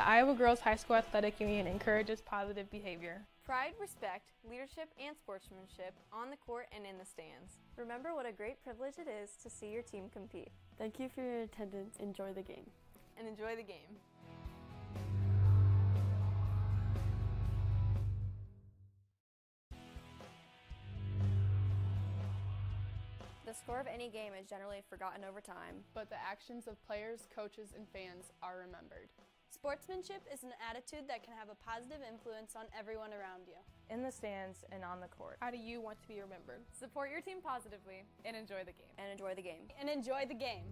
The Iowa Girls High School Athletic Union encourages positive behavior. Pride, respect, leadership, and sportsmanship on the court and in the stands. Remember what a great privilege it is to see your team compete. Thank you for your attendance. Enjoy the game. And enjoy the game. The score of any game is generally forgotten over time, but the actions of players, coaches, and fans are remembered. Sportsmanship is an attitude that can have a positive influence on everyone around you. In the stands and on the court. How do you want to be remembered? Support your team positively and enjoy the game. And enjoy the game. And enjoy the game.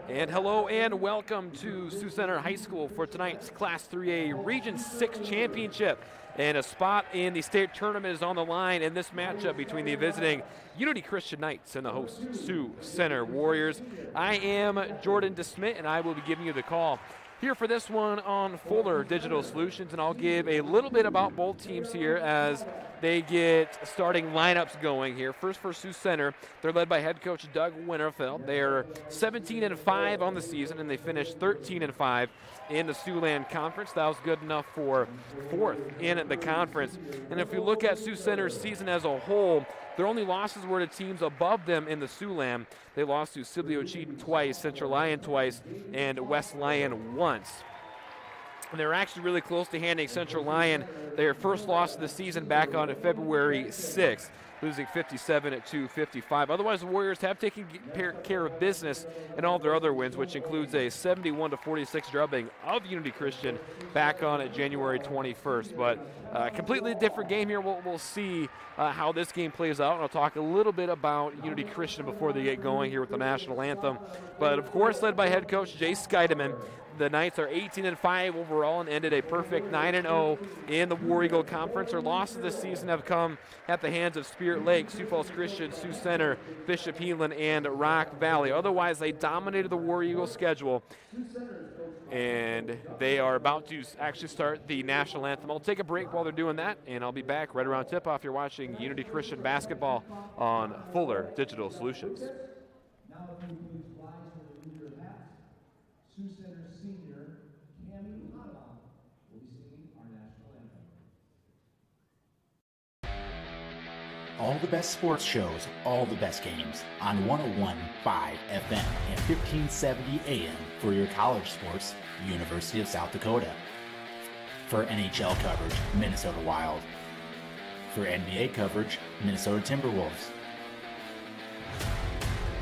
And hello and welcome to Sioux Center High School for tonight's Class 3A Region 6 Championship. And a spot in the state tournament is on the line in this matchup between the visiting Unity Christian Knights and the host Sioux Center Warriors. I am Jordan DeSmit, and I will be giving you the call here for this one on Fuller Digital Solutions, and I'll give a little bit about both teams here as they get starting lineups going here. First for Sioux Center, they're led by head coach Doug Winterfeld. They're 17-5 on the season, and they finished 13-5 in the Siouxland Conference. That was good enough for fourth in the conference. And if you look at Sioux Center's season as a whole, their only losses were to teams above them in the Siouxland. They lost to Sibley Cheaton twice, Central Lyon twice, and West Lyon once. And they were actually really close to handing Central Lyon their first loss of the season back on February 6th, losing 57-55. Otherwise, the Warriors have taken care of business in all their other wins, which includes a 71-46 drubbing of Unity Christian back on January 21st. But a completely different game here. We'll see how this game plays out, and I'll talk a little bit about Unity Christian before they get going here with the national anthem. But, of course, led by head coach Jay Scheidemann. The Knights are 18-5 overall and ended a perfect 9-0 in the War Eagle Conference. Their losses this season have come at the hands of Spirit Lake, Sioux Falls Christian, Sioux Center, Bishop Heelan, and Rock Valley. Otherwise, they dominated the War Eagle schedule, and they are about to actually start the national anthem. I'll take a break while they're doing that, and I'll be back right around tip-off. You're watching Unity Christian Basketball on Fuller Digital Solutions. Now, if you please rise for the leader of hats, Sioux Center senior Cammy Potabom will be singing our national anthem. All the best sports shows, all the best games on 101.5 FM and 1570 AM for your college sports, University of South Dakota. For NHL coverage, Minnesota Wild. For NBA coverage, Minnesota Timberwolves.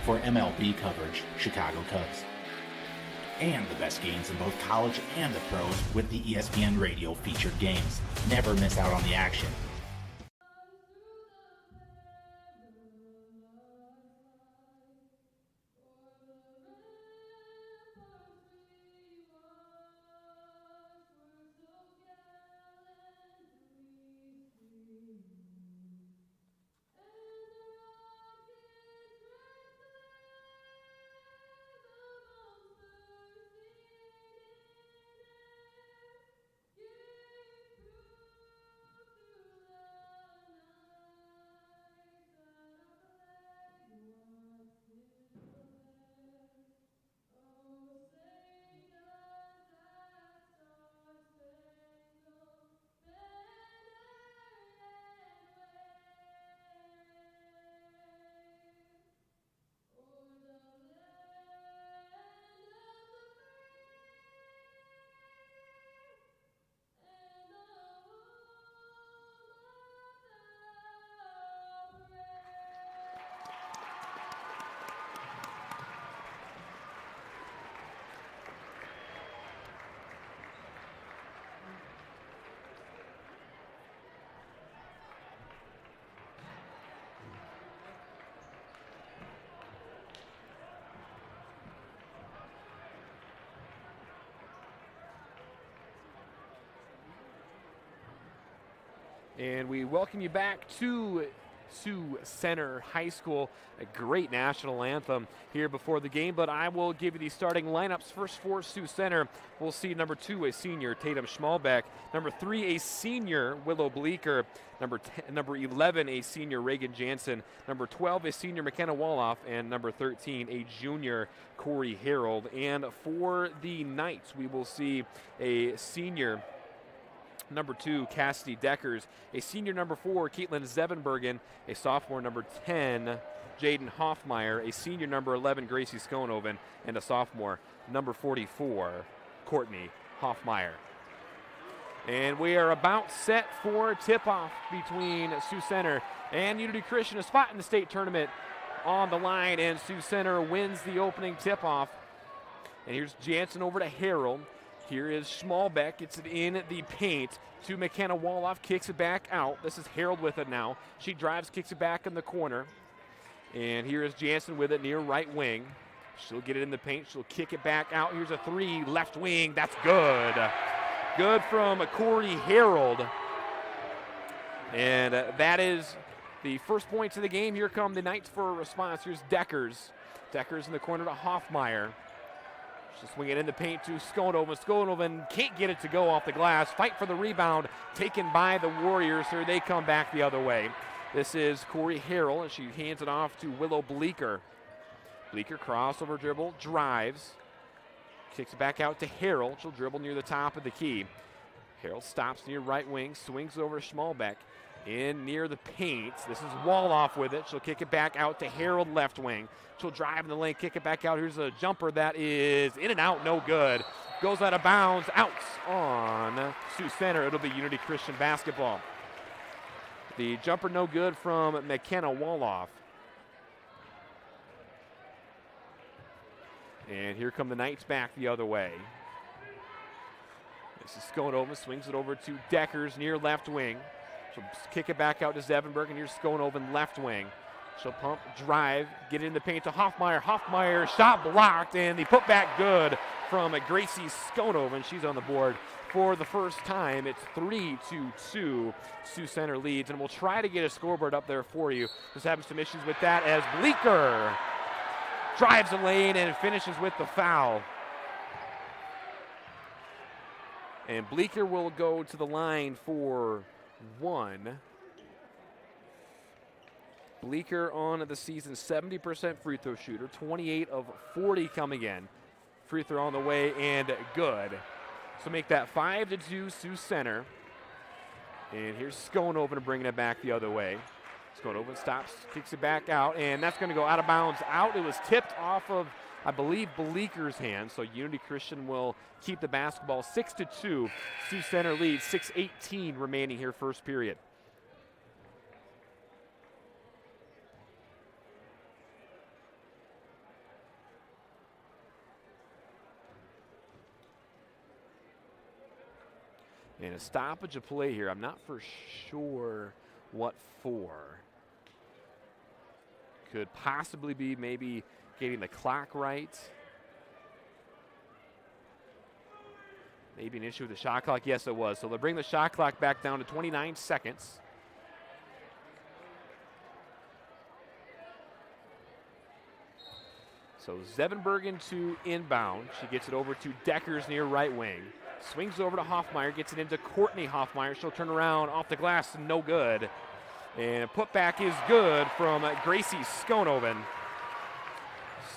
For MLB coverage, Chicago Cubs. And the best games in both college and the pros with the ESPN Radio featured games. Never miss out on the action. And we welcome you back to Sioux Center High School. A great national anthem here before the game, but I will give you the starting lineups. First for Sioux Center, we'll see number 2, a senior, Tatum Schmalbeck. Number 3, a senior, Willow Bleeker. Number 11, a senior, Reagan Jansen. Number 12, a senior, McKenna Woloff. And number 13, a junior, Corey Harold. And for the Knights, we will see a senior, number 2, Cassidy Deckers, a senior number 4, Caitlin Zevenbergen, a sophomore number 10, Jaden Hoffmeyer, a senior number 11, Gracie Skonoven, and a sophomore number 44, Courtney Hoffmeyer. And we are about set for tip-off between Sioux Center and Unity Christian. A spot in the state tournament on the line, and Sioux Center wins the opening tip-off. And here's Jansen over to Harold. Here is Schmalbeck, gets it in the paint to McKenna Woloff, kicks it back out. This is Harold with it now. She drives, kicks it back in the corner. And here is Jansen with it near right wing. She'll get it in the paint, she'll kick it back out. Here's a 3, left wing, that's good. Good from Corey Harold. And that is the first points of the game. Here come the Knights for a response. Here's Deckers. Deckers in the corner to Hoffmeyer. She'll swing it in the paint to Skonoven. Skonoven can't get it to go off the glass. Fight for the rebound, taken by the Warriors. Here they come back the other way. This is Corey Harrell, and she hands it off to Willow Bleeker. Bleeker crossover dribble, drives. Kicks it back out to Harrell. She'll dribble near the top of the key. Harrell stops near right wing, swings over to Schmalbeck. In near the paint. This is Woloff with it. She'll kick it back out to Harold left wing. She'll drive in the lane, kick it back out. Here's a jumper that is in and out, no good. Goes out of bounds, out on Sioux Center. It'll be Unity Christian basketball. The jumper no good from McKenna Woloff. And here come the Knights back the other way. This is Skonoven, swings it over to Deckers near left wing. She'll kick it back out to Zevenberg, and here's Skonoven left wing. She'll pump, drive, get it in the paint to Hoffmeyer. Hoffmeyer, shot blocked, and the putback good from Gracie Skonoven. She's on the board for the first time. It's 3-2. Sioux Center leads, and we'll try to get a scoreboard up there for you. Just having some issues with that as Bleeker drives the lane and finishes with the foul. And Bleeker will go to the line for 1. Bleeker on the season, 70% free throw shooter, 28 of 40 coming in. Free throw on the way and good. So make that 5-2 Sioux Center. And here's Skonoven bringing it back the other way. Skonoven stops, kicks it back out, and that's going to go out of bounds out. It was tipped off of, I believe, Bleeker's hand, so Unity Christian will keep the basketball 6-2. Sioux Center leads, 6:18 remaining here first period. And a stoppage of play here. I'm not for sure what for. Could possibly be maybe getting the clock right. Maybe an issue with the shot clock. Yes, it was. So they'll bring the shot clock back down to 29 seconds. So Zevenbergen to inbound. She gets it over to Deckers near right wing. Swings over to Hoffmeyer, gets it into Courtney Hoffmeyer. She'll turn around off the glass, no good. And putback is good from Gracie Skonoven.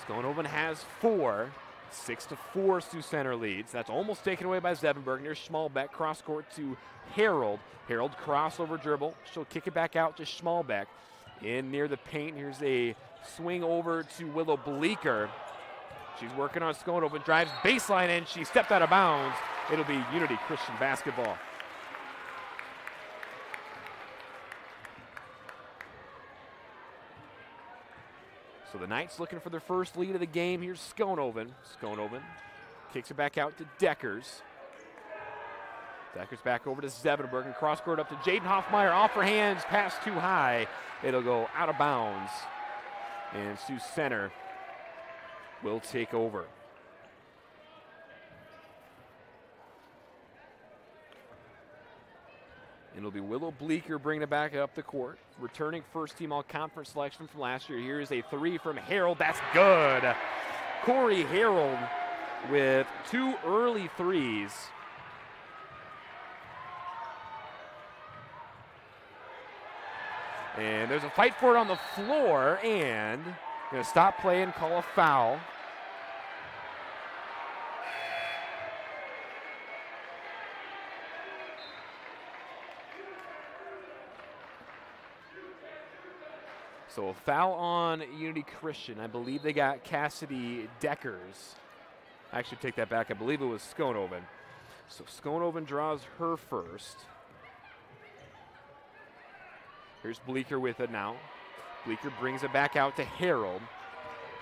Skonoven has 4. 6-4 Sioux Center leads. That's almost taken away by Zevenberg. Near Schmalbeck, cross court to Harold. Harold crossover dribble. She'll kick it back out to Schmalbeck. In near the paint, here's a swing over to Willow Bleeker. She's working on Skonoven, drives baseline, and she stepped out of bounds. It'll be Unity Christian basketball. So the Knights looking for their first lead of the game. Here's Skonoven. Skonoven kicks it back out to Deckers. Deckers back over to Zevenberg and cross court up to Jaden Hoffmeyer. Off her hands, pass too high. It'll go out of bounds. And Sioux Center will take over. And it'll be Willow Bleeker bringing it back up the court. Returning first-team all-conference selection from last year. Here is a three from Harold. That's good. Corey Harold with 2 early threes. And there's a fight for it on the floor, and going to stop play and call a foul. So a foul on Unity Christian. I believe they got Cassidy Deckers. I actually take that back. I believe it was Skonoven. So Skonoven draws her first. Here's Bleeker with it now. Bleeker brings it back out to Harold.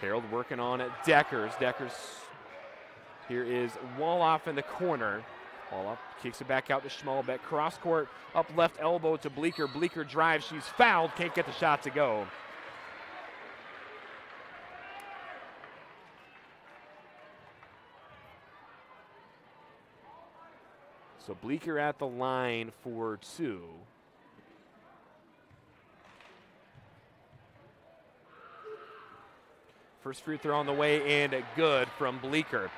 Harold working on it. Deckers. Deckers. Here is Woloff in the corner. Woloff kicks it back out to Schmalbeck. Cross court, up left elbow to Bleeker. Bleeker drives. She's fouled. Can't get the shot to go. So Bleeker at the line for 2. First free throw on the way and good from Bleeker.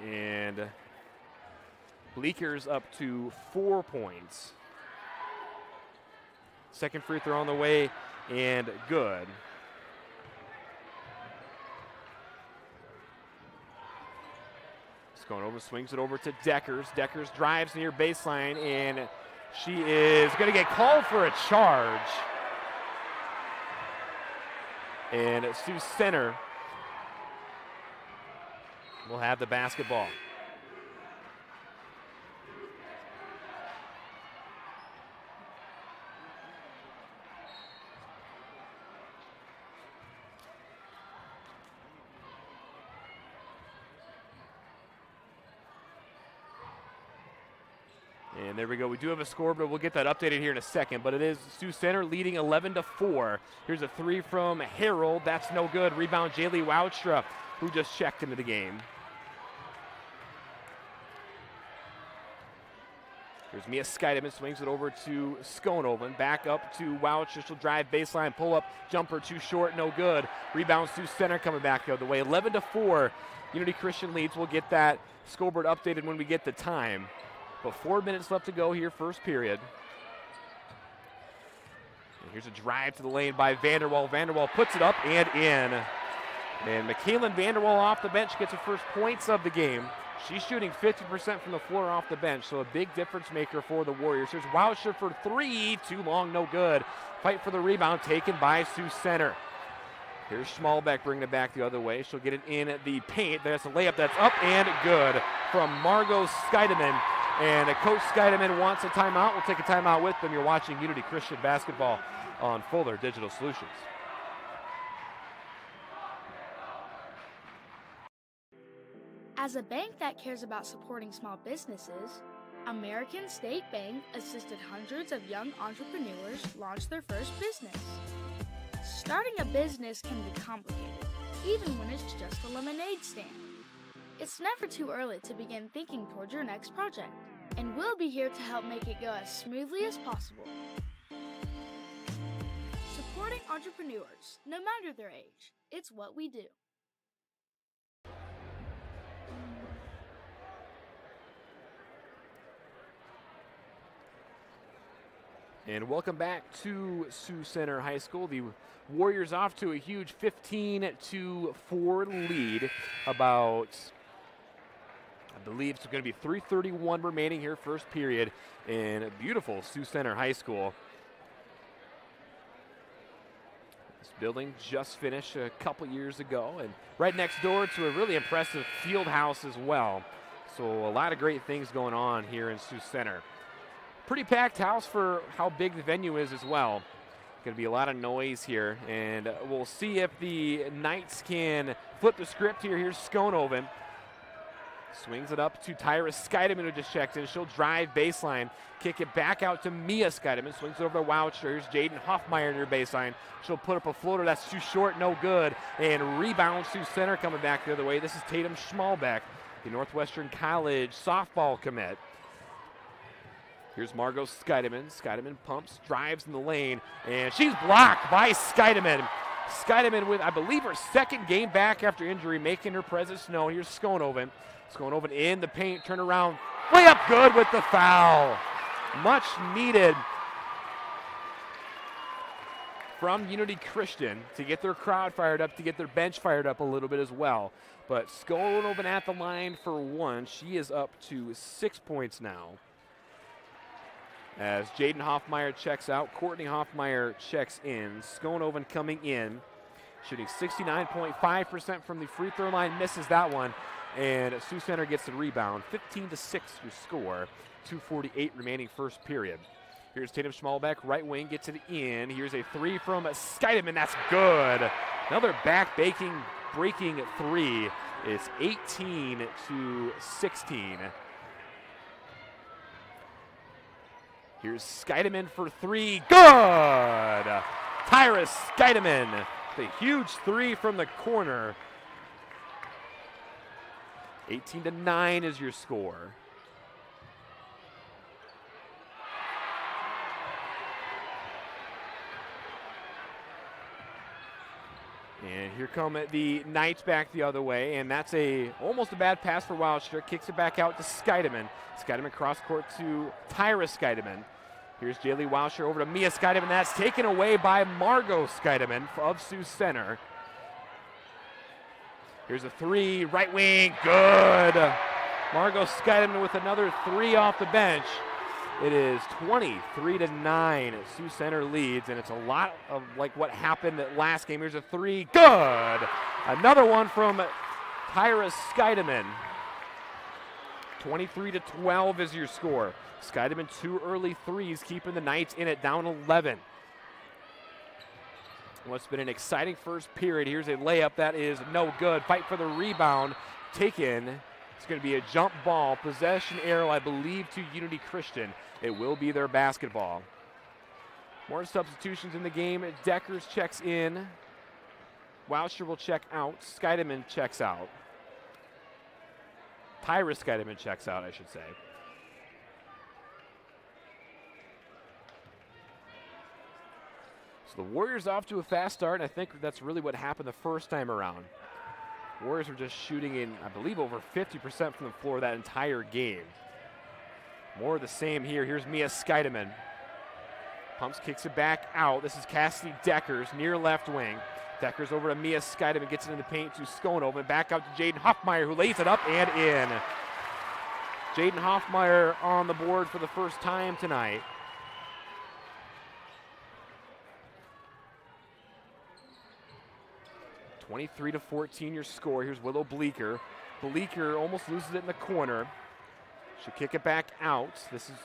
And Bleeker's up to 4 points. Second free throw on the way and good. Skonoven swings it over to Deckers. Deckers drives near baseline, and she is going to get called for a charge. And Sioux Center will have the basketball. And there we go. We do have a score, but we'll get that updated here in a second. But it is Sioux Center leading 11-4. Here's a three from Harold. That's no good. Rebound, Jaylee Woudstra, who just checked into the game. Here's Mia Skeideman, swings it over to Skonoven. Back up to Woudstra. She'll drive baseline, pull up, jumper too short, no good. Rebound, Sioux Center coming back the other way. 11-4. Unity Christian leads. We'll get that scoreboard updated when we get the time. But 4 minutes left to go here, first period. And here's a drive to the lane by Vanderwall. Vanderwall puts it up and in. And McKaylin Vanderwall off the bench gets her first points of the game. She's shooting 50% from the floor off the bench, so a big difference maker for the Warriors. Here's Woudstra for 3, too long, no good. Fight for the rebound taken by Sioux Center. Here's Schmalbeck bringing it back the other way. She'll get it in the paint. There's a layup that's up and good from Margot Skeideman. And Coach Skeideman wants a timeout. We'll take a timeout with them. You're watching Unity Christian Basketball on Fuller Digital Solutions. As a bank that cares about supporting small businesses, American State Bank assisted hundreds of young entrepreneurs launch their first business. Starting a business can be complicated, even when it's just a lemonade stand. It's never too early to begin thinking towards your next project, and we'll be here to help make it go as smoothly as possible. Supporting entrepreneurs, no matter their age, it's what we do. And welcome back to Sioux Center High School. The Warriors off to a huge 15-4 lead. About, I believe it's going to be 3:31 remaining here, first period, in beautiful Sioux Center High School. This building just finished a couple years ago, and right next door to a really impressive field house as well. So a lot of great things going on here in Sioux Center. Pretty packed house for how big the venue is as well. Going to be a lot of noise here, and we'll see if the Knights can flip the script here. Here's Skonoven. Swings it up to Tyra Skeideman, who just checked in. She'll drive baseline, kick it back out to Mia Skeideman. Swings it over to Woudstra. Here's Jaden Hoffmeyer near baseline. She'll put up a floater that's too short, no good. And rebound Sioux Center coming back the other way. This is Tatum Schmalbeck, the Northwestern College softball commit. Here's Margot Scheidemann. Scheidemann pumps, drives in the lane, and she's blocked by Scheidemann. Scheidemann with, I believe, her second game back after injury, making her presence known. Here's Skonoven. Skonoven in the paint, turn around, layup good with the foul. Much needed from Unity Christian to get their crowd fired up, to get their bench fired up a little bit as well. But Skonoven at the line for one. She is up to 6 points now. As Jaden Hoffmeyer checks out, Courtney Hoffmeyer checks in. Skonoven coming in, shooting 69.5% from the free throw line, misses that one, and Sioux Center gets the rebound. 15-6 your score, 2:48 remaining first period. Here's Tatum Schmalbeck, right wing, gets it in. Here's a three from Scheidemann, that's good. Another breaking three. It's 18-16. Here's Scheidemann for three, good! Tyra Scheidemann, the huge three from the corner. 18-9 is your score. And here come the Knights back the other way, and that's almost a bad pass for Wildster. Kicks it back out to Scheidemann. Scheidemann cross court to Tyra Scheidemann. Here's Jaylee Wildster over to Mia Scheidemann. That's taken away by Margot Scheidemann of Sioux Center. Here's a three, right wing, good. Margot Scheidemann with another three off the bench. It is 23-9. Sioux Center leads, and it's a lot of like what happened last game. Here's a three, good. Another one from Tyra Scheidemann. 23-12 is your score. Scheidemann 2 early threes, keeping the Knights in it, down 11. What's been an exciting first period. Here's a layup that is no good. Fight for the rebound, taken. It's going to be a jump ball, possession arrow, I believe, to Unity Christian. It will be their basketball. More substitutions in the game. Deckers checks in. Wildster will check out. Scheidemann checks out. Tyra Scheidemann checks out, I should say. So the Warriors off to a fast start, and I think that's really what happened the first time around. Warriors were just shooting in, I believe, over 50% from the floor that entire game. More of the same here. Here's Mia Scheidemann. Pumps, kicks it back out. This is Cassidy Deckers, near left wing. Deckers over to Mia Scheidemann, gets it in the paint to Skonoven. Back out to Jaden Hoffmeyer, who lays it up and in. Jaden Hoffmeyer on the board for the first time tonight. (23-14) your score. Here's Willow Bleeker. Bleeker almost loses it in the corner. She'll kick it back out. This is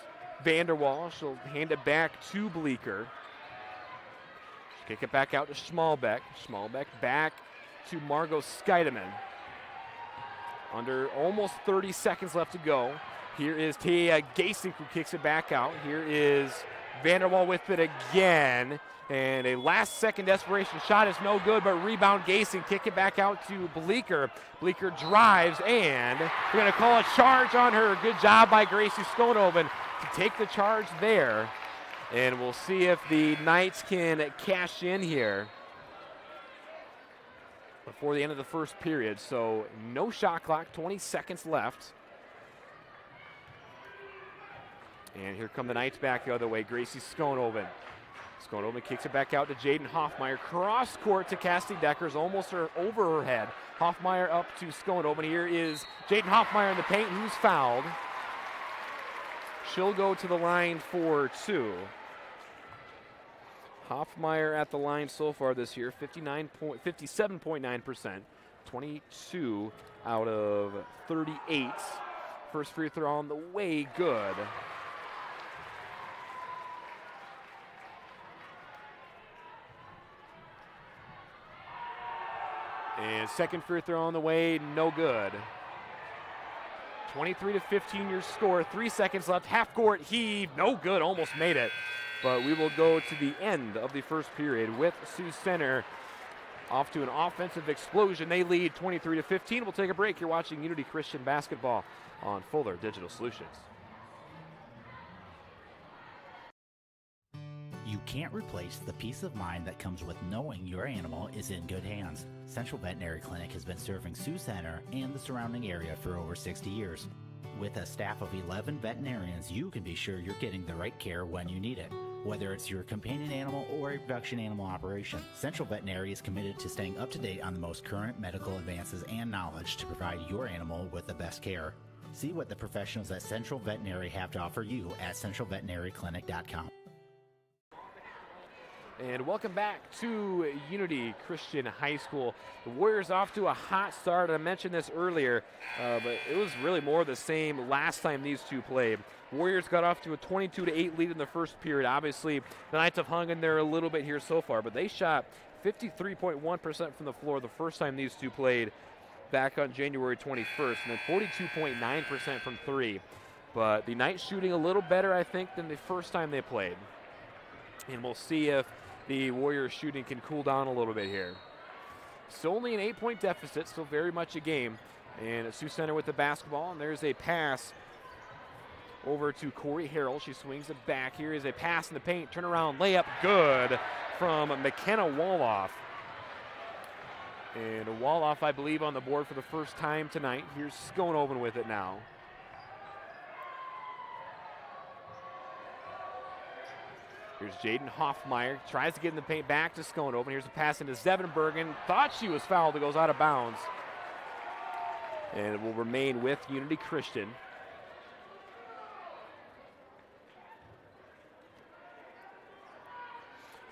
Vanderwall. She'll hand it back to Bleeker. She'll kick it back out to Schmalbeck. Schmalbeck back to Margot Scheidemann. Under almost 30 seconds left to go. Here is Tia Gasink, who kicks it back out. Here is Vanderwall with it again. And a last-second desperation shot is no good, but rebound Gasing. Kick it back out to Bleeker. Bleeker drives, and we're going to call a charge on her. Good job by Gracie Skonoven to take the charge there. And we'll see if the Knights can cash in here before the end of the first period. So no shot clock, 20 seconds left. And here come the Knights back the other way. Gracie Skonoven. Skonoven kicks it back out to Jaden Hoffmeyer. Cross court to Cassidy Deckers, almost over her head. Hoffmeyer up to Skonoven. Here is Jaden Hoffmeyer in the paint, who's fouled. She'll go to the line for two. Hoffmeyer at the line so far this year, 57.9%, 22 out of 38. First free throw on the way, good. And second free throw on the way, no good. 23-15 your score, 3 seconds left, half court heave, no good, almost made it. But we will go to the end of the first period with Sioux Center off to an offensive explosion. They lead 23-15. We'll take a break. You're watching Unity Christian Basketball on Fuller Digital Solutions. can't replace the peace of mind that comes with knowing your animal is in good hands. Central Veterinary Clinic has been serving Sioux Center and the surrounding area for over 60 years. With a staff of 11 veterinarians, you can be sure you're getting the right care when you need it. Whether it's your companion animal or a production animal operation, Central Veterinary is committed to staying up to date on the most current medical advances and knowledge to provide your animal with the best care. See what the professionals at Central Veterinary have to offer you at centralveterinaryclinic.com. And welcome back to Unity Christian High School. The Warriors off to a hot start. I mentioned this earlier, but it was really more the same last time these two played. Warriors got off to a 22-8 lead in the first period. Obviously, the Knights have hung in there a little bit here so far, but they shot 53.1% from the floor the first time these two played back on January 21st, and then 42.9% from three. But the Knights shooting a little better, I think, than the first time they played. And we'll see if the Warriors shooting can cool down a little bit here. Still only an 8-point deficit, still very much a game. And Sioux Center with the basketball, and there's a pass over to Corey Harrell. She swings it back. Here is a pass in the paint, turnaround layup, good from McKenna Woloff. And Woloff, I believe, on the board for the first time tonight. Here's Skonoven with it now. Here's Jaden Hoffmeyer, tries to get in the paint, back to Skonoven. Here's a pass into Zevenbergen. Thought she was fouled, it goes out of bounds. And it will remain with Unity Christian.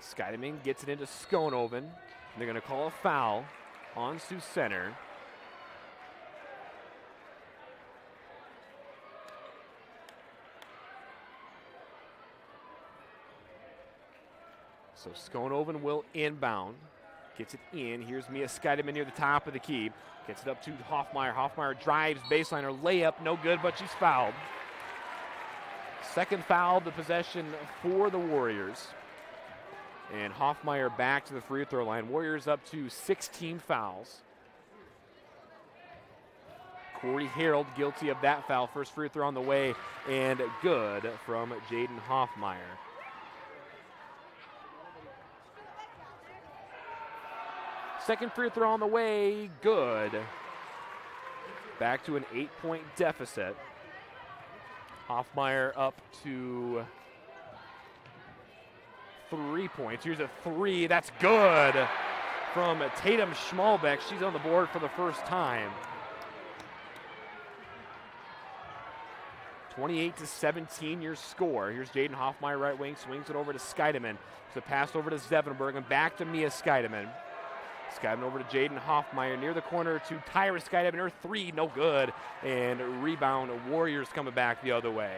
Skydeman gets it into Skonoven. They're going to call a foul on Sioux Center. So Skonoven will inbound. Gets it in. Here's Mia Skydeman near the top of the key. Gets it up to Hoffmeyer. Hoffmeyer drives, baseliner, layup, no good, but she's fouled. Second foul of the possession for the Warriors. And Hoffmeyer back to the free throw line. Warriors up to 16 fouls. Corey Harold guilty of that foul. First free throw on the way, and good from Jaden Hoffmeyer. Second free throw on the way, good. Back to an 8-point deficit. Hoffmeyer up to 3 points. Here's a three, that's good from Tatum Schmalbeck. She's on the board for the first time. 28-17 your score. Here's Jaden Hoffmeyer, right wing, swings it over to Skydeman. It's a pass over to Zevenberg and back to Mia Skydeman. Skydeman over to Jaden Hoffmeyer near the corner to Tyra Skydeman. Her three, no good. And rebound, Warriors coming back the other way.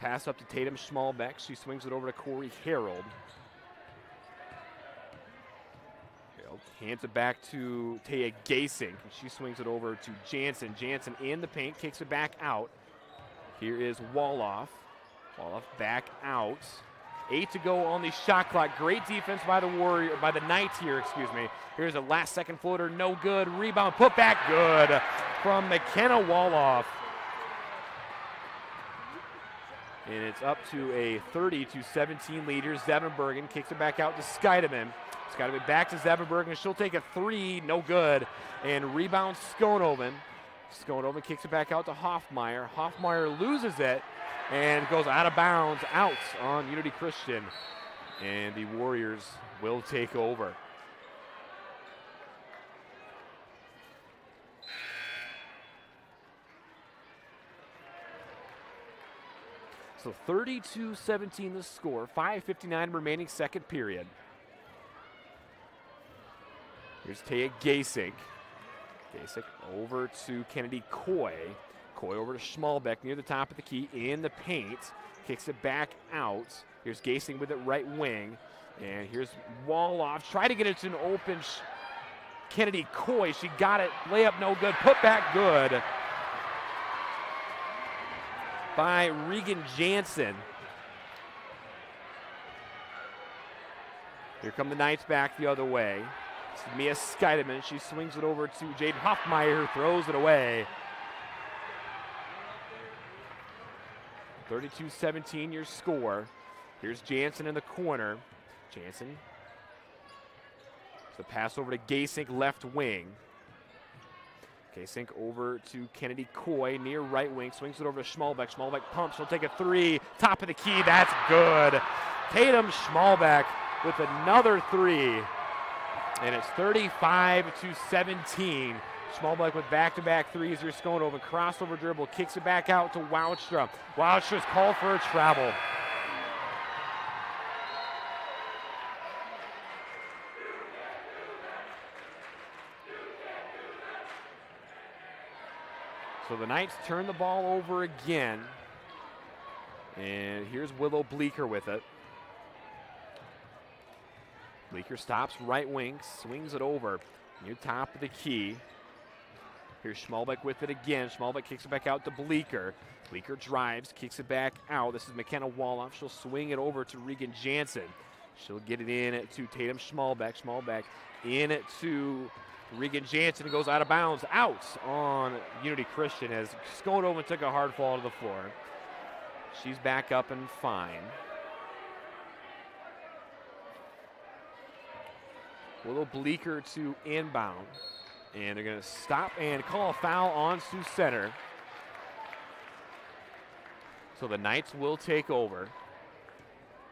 Pass up to Tatum Schmalbeck. She swings it over to Corey Harold. Harold hands it back to Taya Gasing. She swings it over to Jansen. Jansen in the paint, kicks it back out. Here is Woloff. Woloff back out. 8 to go on the shot clock. Great defense by the Knights here, excuse me. Here's a last second floater, no good. Rebound, put back, good from McKenna Woloff. And it's up to a 30-17 lead. Zevenbergen kicks it back out to Skydeman. Skydeman back to Zevenbergen. She'll take a three, no good. And rebound Skonoven. Skonoven kicks it back out to Hoffmeyer. Hoffmeyer loses it and goes out of bounds, out on Unity Christian. And the Warriors will take over. So 32-17 the score, 5:59 remaining second period. Here's Taya Gasik. Gasik over to Kennedy Coy. Coy over to Schmalbeck near the top of the key in the paint. Kicks it back out. Here's Gasik with it right wing. And here's Woloff. Try to get it to an open Kennedy Coy. She got it. Layup no good. Put back good by Regan Jansen. Here come the Knights back the other way. It's Mia Skydeman. She swings it over to Jaden Hoffmeyer, who throws it away. 32-17 your score. Here's Jansen in the corner. Jansen. The pass over to Gasink, left wing. Gasink over to Kennedy Coy, near right wing. Swings it over to Schmalbeck. Schmalbeck pumps. She'll take a three. Top of the key. That's good. Tatum Schmalbeck with another three. And it's 35-17. Schmalbeck with back-to-back threes. Here's Skonoven. Crossover dribble. Kicks it back out to Woutrstra. Woutstra's called for a travel. So the Knights turn the ball over again. And here's Willow Bleeker with it. Bleeker stops right wing, swings it over. Near top of the key. Here's Schmalbeck with it again. Schmalbeck kicks it back out to Bleeker. Bleeker drives, kicks it back out. This is McKenna Woloff. She'll swing it over to Regan Jansen. She'll get it in to Tatum Schmalbeck. Schmalbeck in to Regan Jansen goes out of bounds, out on Unity Christian as Skonoven took a hard fall to the floor. She's back up and fine. Willow Bleeker to inbound. And they're going to stop and call a foul on Sioux Center. So the Knights will take over.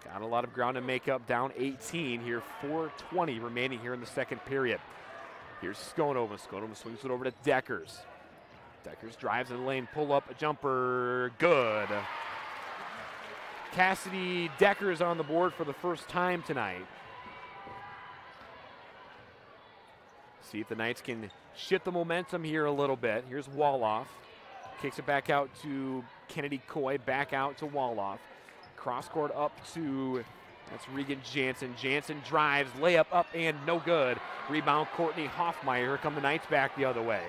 Got a lot of ground to make up, down 18 here, 4:20 remaining here in the second period. Here's Skonoven. Skonoven swings it over to Deckers. Deckers drives in the lane, pull up, a jumper, good. Cassidy Deckers on the board for the first time tonight. See if the Knights can shift the momentum here a little bit. Here's Woloff. Kicks it back out to Kennedy Coy, back out to Woloff. Cross court up to, that's Regan Jansen. Jansen drives, layup up and no good. Rebound Courtney Hoffmeyer. Here come the Knights back the other way.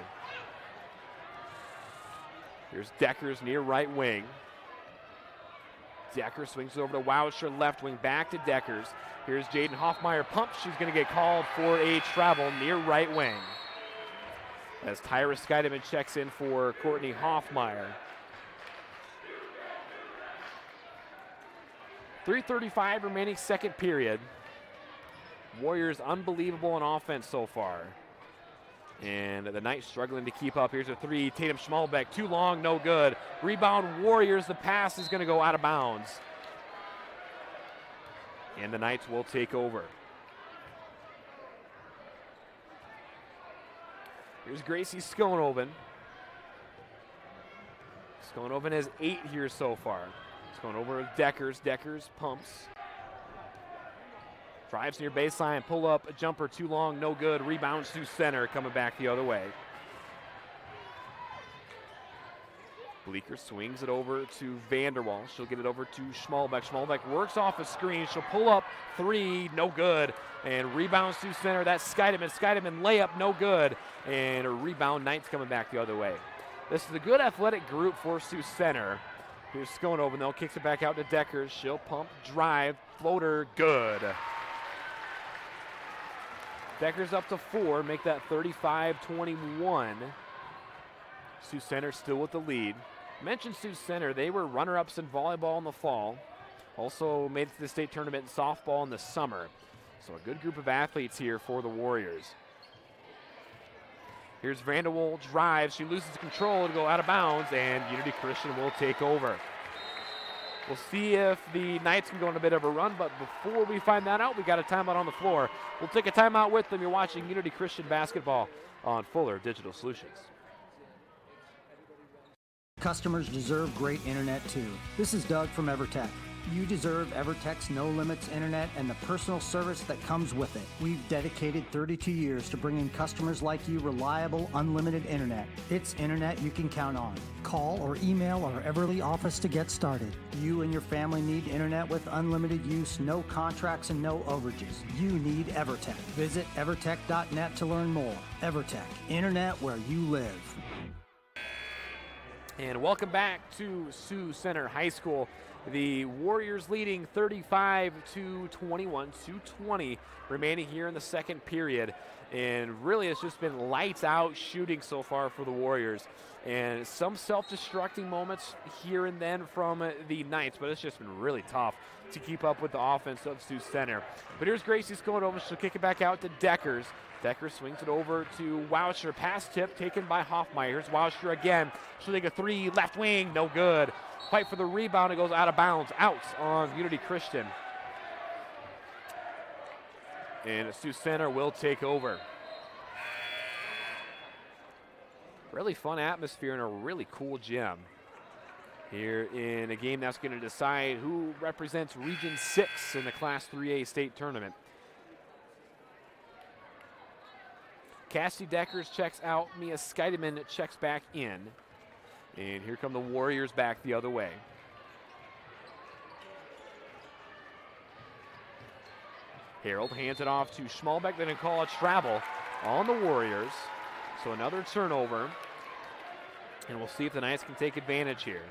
Here's Deckers near right wing. Deckers swings it over to Woutrstra, left wing, back to Deckers. Here's Jaden Hoffmeyer pump. She's going to get called for a travel near right wing. As Tyra Scheidemann checks in for Courtney Hoffmeyer. 3:35 remaining second period. Warriors unbelievable on offense so far. And the Knights struggling to keep up. Here's a three. Tatum Schmalbeck, too long, no good. Rebound Warriors. The pass is going to go out of bounds. And the Knights will take over. Here's Gracie Skonoven. Skonoven has 8 here so far. It's going over with Deckers. Deckers pumps. Drives near baseline, pull up, a jumper too long, no good. Rebounds to center, coming back the other way. Bleeker swings it over to Vanderwall. She'll get it over to Schmalbeck. Schmalbeck works off a screen. She'll pull up, three, no good. And rebounds to center. That's Scheidemann. Scheidemann layup, no good. And a rebound, Knights coming back the other way. This is a good athletic group for Sioux Center. Here's Skonoven, though, kicks it back out to Deckers. She'll pump, drive, floater, good. Deckers up to 4, make that 35-21. Sioux Center still with the lead. Mentioned Sioux Center, they were runner-ups in volleyball in the fall. Also made it to the state tournament in softball in the summer. So a good group of athletes here for the Warriors. Here's Vanderwall drives, she loses control to go out of bounds, and Unity Christian will take over. We'll see if the Knights can go on a bit of a run, but before we find that out, we got a timeout on the floor. We'll take a timeout with them. You're watching Unity Christian basketball on Fuller Digital Solutions. Customers deserve great internet too. This is Doug from EverTech. You deserve EverTech's no limits internet and the personal service that comes with it. We've dedicated 32 years to bringing customers like you reliable, unlimited internet. It's internet you can count on. Call or email our Everly office to get started. You and your family need internet with unlimited use, no contracts, and no overages. You need EverTech. Visit evertech.net to learn more. EverTech, internet where you live. And welcome back to Sioux Center High School. The Warriors leading 35-21, 2:20 remaining here in the second period. And really it's just been lights out shooting so far for the Warriors. And some self-destructing moments here and then from the Knights, but it's just been really tough to keep up with the offense of Sioux Center. But here's Gracie Skonova. She'll kick it back out to Deckers. Decker swings it over to Woucher. Pass tip taken by Hoffmeyer. Here's Woucher again. She'll take a three, left wing, no good. Fight for the rebound. It goes out of bounds. Out on Unity Christian. And Sioux Center will take over. Really fun atmosphere in a really cool gym here in a game that's going to decide who represents Region 6 in the Class 3A state tournament. Cassie Deckers checks out. Mia Skeideman checks back in. And here come the Warriors back the other way. Harold hands it off to Schmalbeck. They're going to call a travel on the Warriors. So another turnover. And we'll see if the Knights can take advantage here.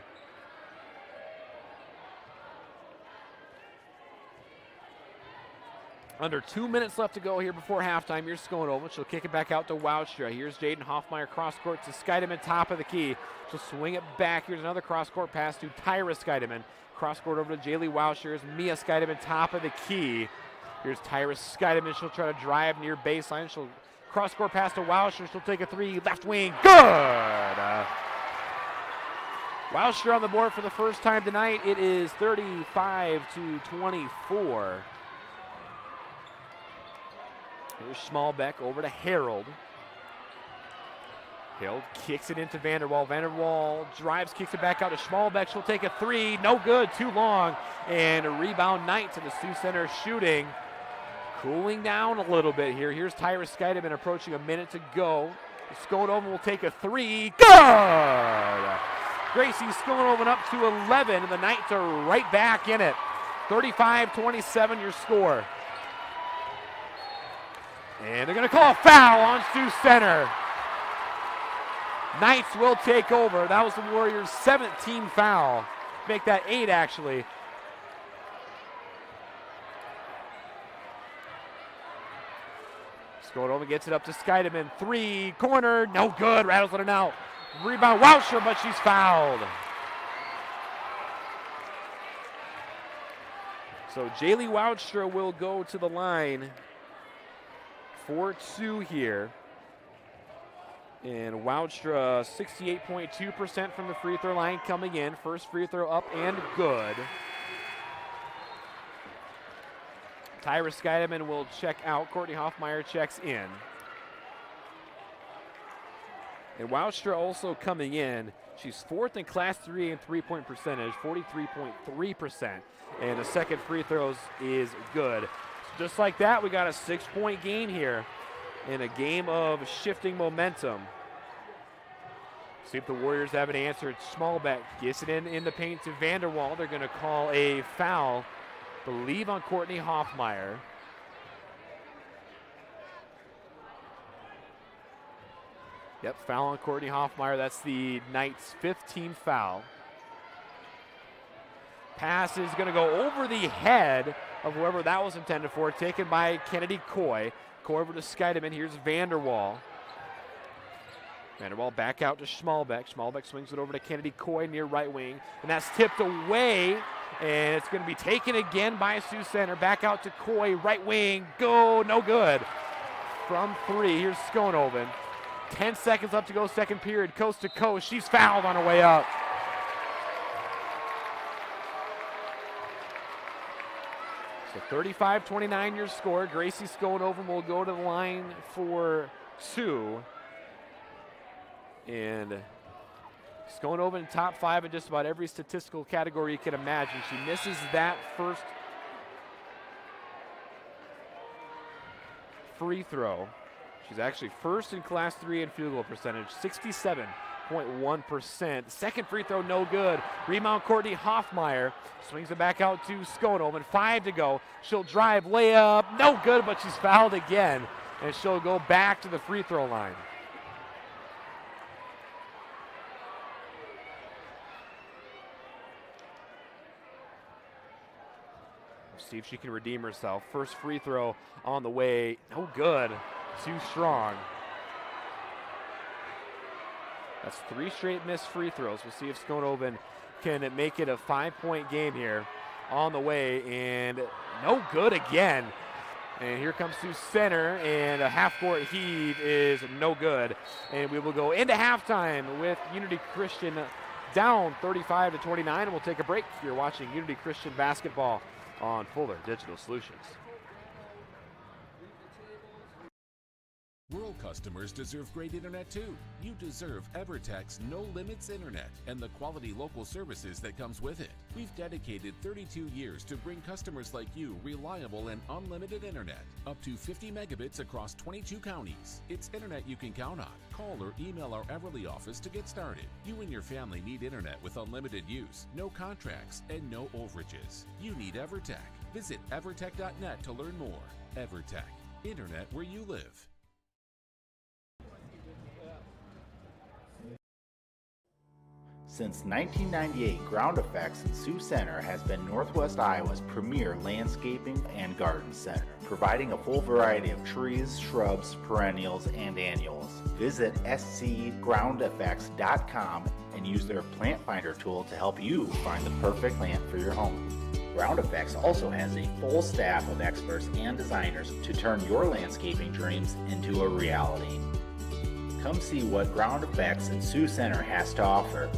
Under 2 minutes left to go here before halftime. Here's Skonova. She'll kick it back out to Woucher. Here's Jaden Hoffmeyer cross court to Skeideman, top of the key. She'll swing it back. Here's another cross court pass to Tyra Skeideman. Cross court over to Jaylee Woucher. Here's Mia Skeideman, top of the key. Here's Tyra Skeideman. She'll try to drive near baseline. She'll cross court pass to Woucher. She'll take a three, left wing. Good! Woucher on the board for the first time tonight. It is 35-24. Here's Schmalbeck over to Harold. Harold kicks it into Vanderwall. Vanderwall drives, kicks it back out to Schmalbeck. She'll take a three. No good, too long. And a rebound Knights, and the Sioux Center shooting cooling down a little bit here. Here's Tyra Skeideman approaching a minute to go. Skonova will take a three. Good! Gracie Skonova up to 11, and the Knights are right back in it. 35-27 your score. And they're going to call a foul on Sioux Center. Knights will take over. That was the Warriors' 17th foul. Make that 8, actually. Skonova gets it up to Skeideman. Three, corner, no good. Rattles it out. Rebound, Woucher, but she's fouled. So Jaylee Woucher will go to the line for 2 here. And Woucher, 68.2% from the free throw line coming in. First free throw up and good. Tyra Skeideman will check out. Courtney Hoffmeyer checks in. And Woucher also coming in. She's 4th in Class 3A in three-point percentage, 43.3%. And the second free throws is good. So just like that, we got a 6-point game here in a game of shifting momentum. See if the Warriors have an answer. It's Schmalbeck gets it in the paint to Vanderwall. They're going to call a foul, believe on Courtney Hoffmeyer. Yep, foul on Courtney Hoffmeyer. That's the Knights' 15th foul. Pass is going to go over the head of whoever that was intended for, taken by Kennedy Coy. Coy over to Skeideman. Here's Vanderwall. Vanderwall back out to Schmalbeck. Schmalbeck swings it over to Kennedy Coy near right wing. And that's tipped away. And it's going to be taken again by Sioux Center. Back out to Coy, right wing. Go, no good. From 3, here's Skonova. 10 seconds left to go, second period. Coast to coast. She's fouled on her way up. So 35-29 your score. Gracie Skonova will go to the line for 2. And Skonova in top 5 in just about every statistical category you can imagine. She misses that first free throw. She's actually first in Class 3 in field goal percentage, 67.1%. Second free throw, no good. Rebound, Courtney Hoffmeyer swings it back out to Skonova. 5 to go. She'll drive, layup, no good, but she's fouled again. And she'll go back to the free throw line. See if she can redeem herself. First free throw on the way. No good. Too strong. That's 3 straight missed free throws. We'll see if Skonoven can make it a 5-point game here on the way. And no good again. And here comes Sioux Center, and a half-court heave is no good. And we will go into halftime with Unity Christian down 35-29, and we'll take a break. You're watching Unity Christian basketball on Fuller Digital Solutions. Rural customers deserve great internet too. You deserve EverTech's No Limits Internet and the quality local services that comes with it. We've dedicated 32 years to bring customers like you reliable and unlimited internet, up to 50 megabits across 22 counties. It's internet you can count on. Call or email our Everly office to get started. You and your family need internet with unlimited use, no contracts, and no overages. You need EverTech. Visit evertech.net to learn more. EverTech, internet where you live. Since 1998, Ground Effects in Sioux Center has been Northwest Iowa's premier landscaping and garden center, providing a full variety of trees, shrubs, perennials, and annuals. Visit scgroundeffects.com and use their plant finder tool to help you find the perfect plant for your home. Ground Effects also has a full staff of experts and designers to turn your landscaping dreams into a reality. Come see what Ground Effects in Sioux Center has to offer.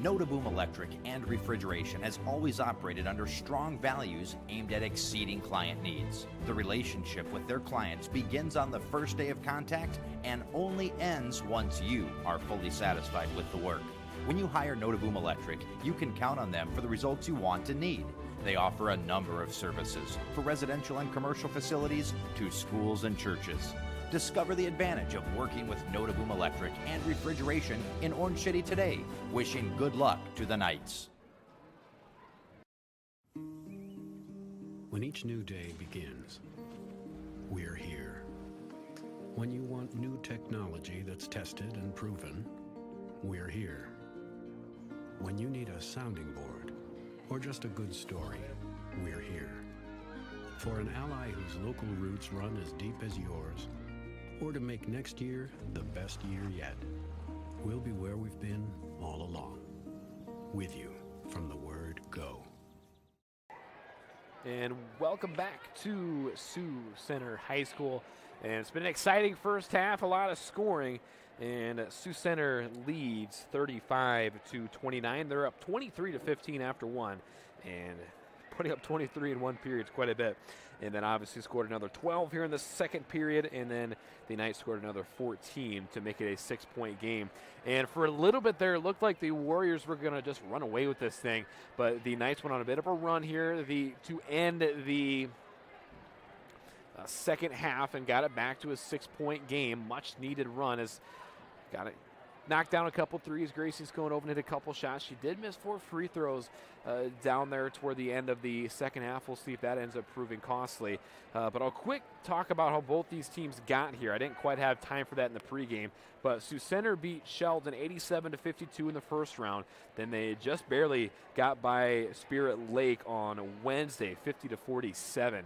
Notaboom Electric and Refrigeration has always operated under strong values aimed at exceeding client needs. The relationship with their clients begins on the first day of contact and only ends once you are fully satisfied with the work. When you hire Notaboom Electric, you can count on them for the results you want and need. They offer a number of services for residential and commercial facilities to schools and churches. Discover the advantage of working with Notaboom Electric and Refrigeration in Orange City today. Wishing good luck to the Knights. When each new day begins, we're here. When you want new technology that's tested and proven, we're here. When you need a sounding board or just a good story, we're here. For an ally whose local roots run as deep as yours, or to make next year the best year yet, we'll be where we've been all along, with you from the word go. And welcome back to Sioux Center High School. And it's been an exciting first half, a lot of scoring. And Sioux Center leads 35-29. They're up 23-15 after one. And putting up 23 in one period is quite a bit. And then obviously scored another 12 here in the second period. And then the Knights scored another 14 to make it a 6-point game. And for a little bit there, it looked like the Warriors were going to just run away with this thing. But the Knights went on a bit of a run here to end the second half and got it back to a 6-point game. Much needed run as got it. Knocked down a couple threes. Gracie's going over and hit a couple shots. She did miss 4 free throws down there toward the end of the second half. We'll see if that ends up proving costly. But I'll quick talk about how both these teams got here. I didn't quite have time for that in the pregame. But Sioux Center beat Sheldon 87-52 in the first round. Then they just barely got by Spirit Lake on Wednesday, 50-47.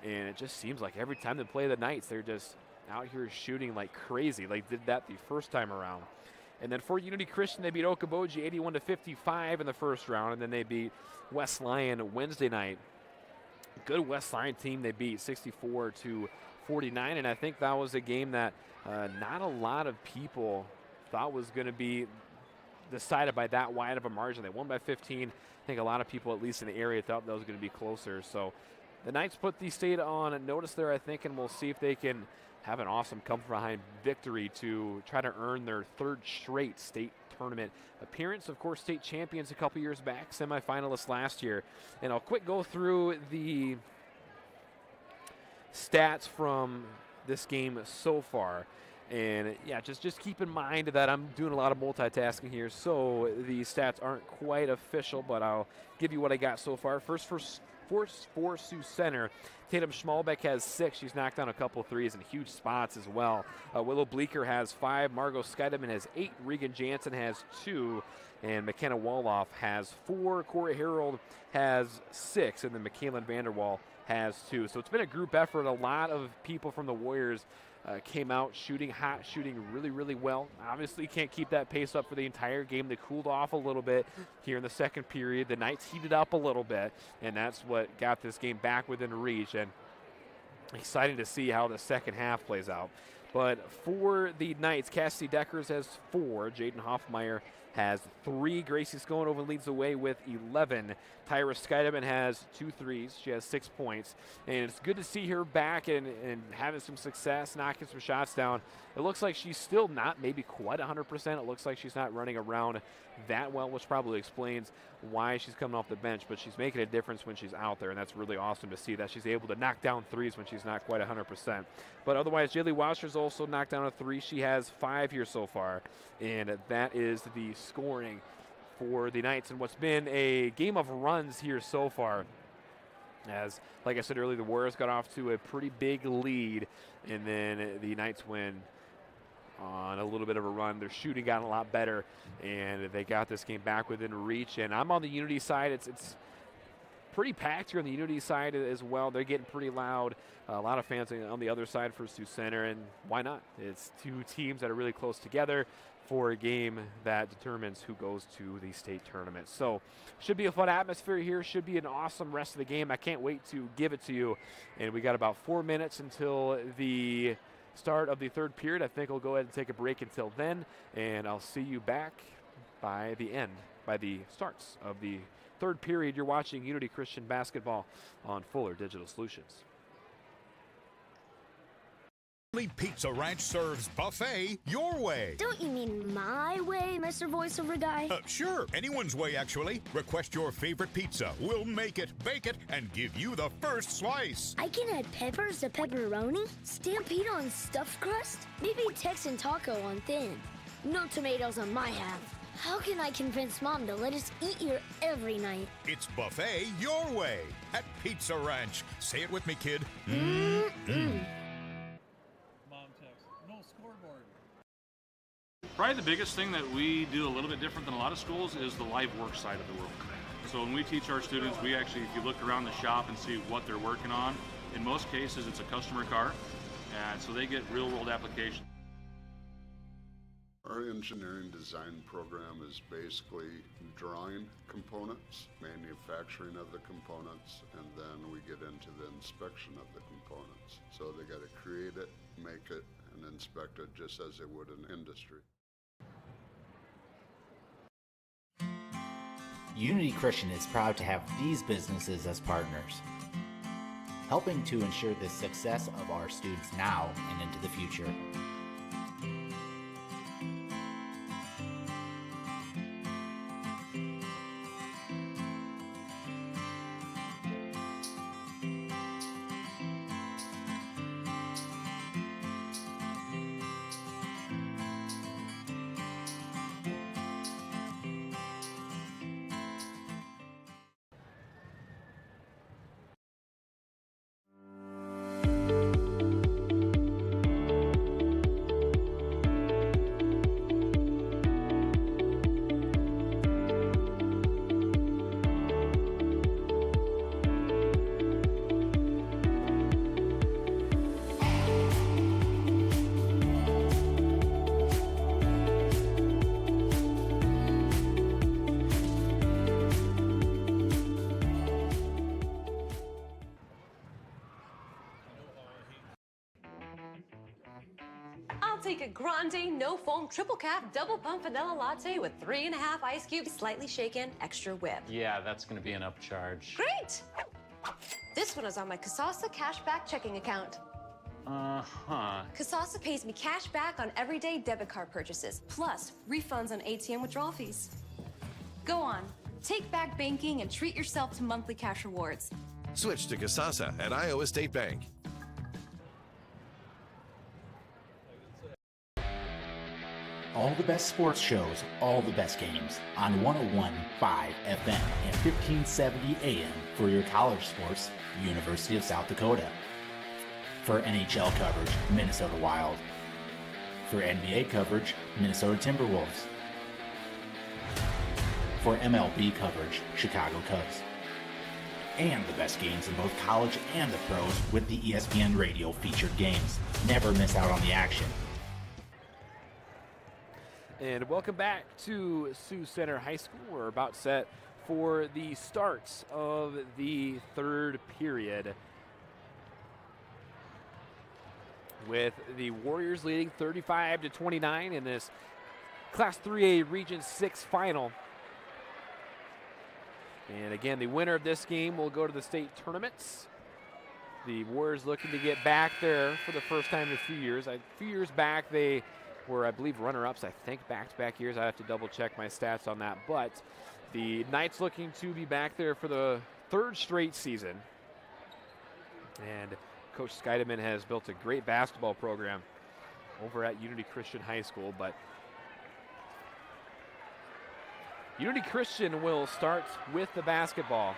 And it just seems like every time they play the Knights, they're just out here shooting like crazy. Like did that the first time around. And then for Unity Christian, they beat Okoboji 81-55 in the first round, and then they beat West Lyon Wednesday night. Good West Lyon team they beat 64-49, and I think that was a game that not a lot of people thought was going to be decided by that wide of a margin. They won by 15. I think a lot of people, at least in the area, thought that was going to be closer. So the Knights put the state on notice there, I think, and we'll see if they can have an awesome come-from-behind victory to try to earn their 3rd straight state tournament appearance. Of course, state champions a couple years back, semifinalists last year. And I'll quick go through the stats from this game so far. And yeah, just keep in mind that I'm doing a lot of multitasking here, so the stats aren't quite official, but I'll give you what I got so far. First for Sioux Center. Tatum Schmalbeck has 6. She's knocked down a couple threes in huge spots as well. Willow Bleeker has 5. Margot Scheidemann has 8. Regan Jansen has 2. And McKenna Woloff has 4. Corey Harold has 6. And then McKaylin Vanderwall has 2. So it's been a group effort. A lot of people from the Warriors came out shooting hot, shooting really, really well. Obviously can't keep that pace up for the entire game. They cooled off a little bit here in the second period. The Knights heated up a little bit, and that's what got this game back within reach. And exciting to see how the second half plays out. But for the Knights, Cassidy Deckers has 4. Jaden Hoffmeyer has 3. Gracie Skonhoven leads the way with 11. Tyra Scheidemann has 2 threes. She has 6 points. And it's good to see her back and having some success, knocking some shots down. It looks like she's still not maybe quite 100%. It looks like she's not running around that well, which probably explains why she's coming off the bench. But she's making a difference when she's out there, and that's really awesome to see that she's able to knock down threes when she's not quite 100%. But otherwise, Jaylee Washer's also knocked down a 3. She has 5 here so far, and that is the scoring for the Knights and what's been a game of runs here so far. As, like I said earlier, the Warriors got off to a pretty big lead, and then the Knights win on a little bit of a run. Their shooting got a lot better, and they got this game back within reach. And I'm on the Unity side. It's pretty packed here on the Unity side as well. They're getting pretty loud. A lot of fans on the other side for Sioux Center, and why not? It's 2 teams that are really close together for a game that determines who goes to the state tournament. So should be a fun atmosphere here. Should be an awesome rest of the game. I can't wait to give it to you. And we got about 4 minutes until the start of the third period. I think we'll go ahead and take a break until then, and I'll see you back by the starts of the third period. You're watching Unity Christian Basketball on Fuller Digital Solutions. Pizza Ranch serves buffet your way. Don't you mean my way, Mr. Voiceover Guy? Sure, anyone's way, actually. Request your favorite pizza. We'll make it, bake it, and give you the first slice. I can add peppers to pepperoni, Stampede on stuffed crust, maybe Texan taco on thin. No tomatoes on my half. How can I convince Mom to let us eat here every night? It's buffet your way at Pizza Ranch. Say it with me, kid. Probably the biggest thing that we do a little bit different than a lot of schools is the live work side of the world. So when we teach our students, we actually, if you look around the shop and see what they're working on, in most cases it's a customer car, and so they get real world application. Our engineering design program is basically drawing components, manufacturing of the components, and then we get into the inspection of the components. So they got to create it, make it, and inspect it just as they would in industry. Unity Christian is proud to have these businesses as partners, helping to ensure the success of our students now and into the future. Take a grande, no foam, triple cap, double pump vanilla latte with 3.5 ice cubes, slightly shaken, extra whip. Yeah, that's going to be an upcharge. Great! This one is on my Kasasa cashback checking account. Kasasa pays me cash back on everyday debit card purchases, plus refunds on ATM withdrawal fees. Go on, take back banking and treat yourself to monthly cash rewards. Switch to Kasasa at Iowa State Bank. All the best sports shows, all the best games on 101.5 FM and 1570 AM for your college sports, University of South Dakota. For NHL coverage, Minnesota Wild. For NBA coverage, Minnesota Timberwolves. For MLB coverage, Chicago Cubs. And the best games in both college and the pros with the ESPN Radio featured games. Never miss out on the action. And welcome back to Sioux Center High School. We're about set for the start of the third period, with the Warriors leading 35-29 in this Class 3A Region 6 final. And again, the winner of this game will go to the state tournaments. The Warriors looking to get back there for the first time in a few years. A few years back, they were, I believe, runner-ups, I think, back-to-back years. I have to double-check my stats on that. But the Knights looking to be back there for the third straight season. And Coach Scheidemann has built a great basketball program over at Unity Christian High School. But Unity Christian will start with the basketball.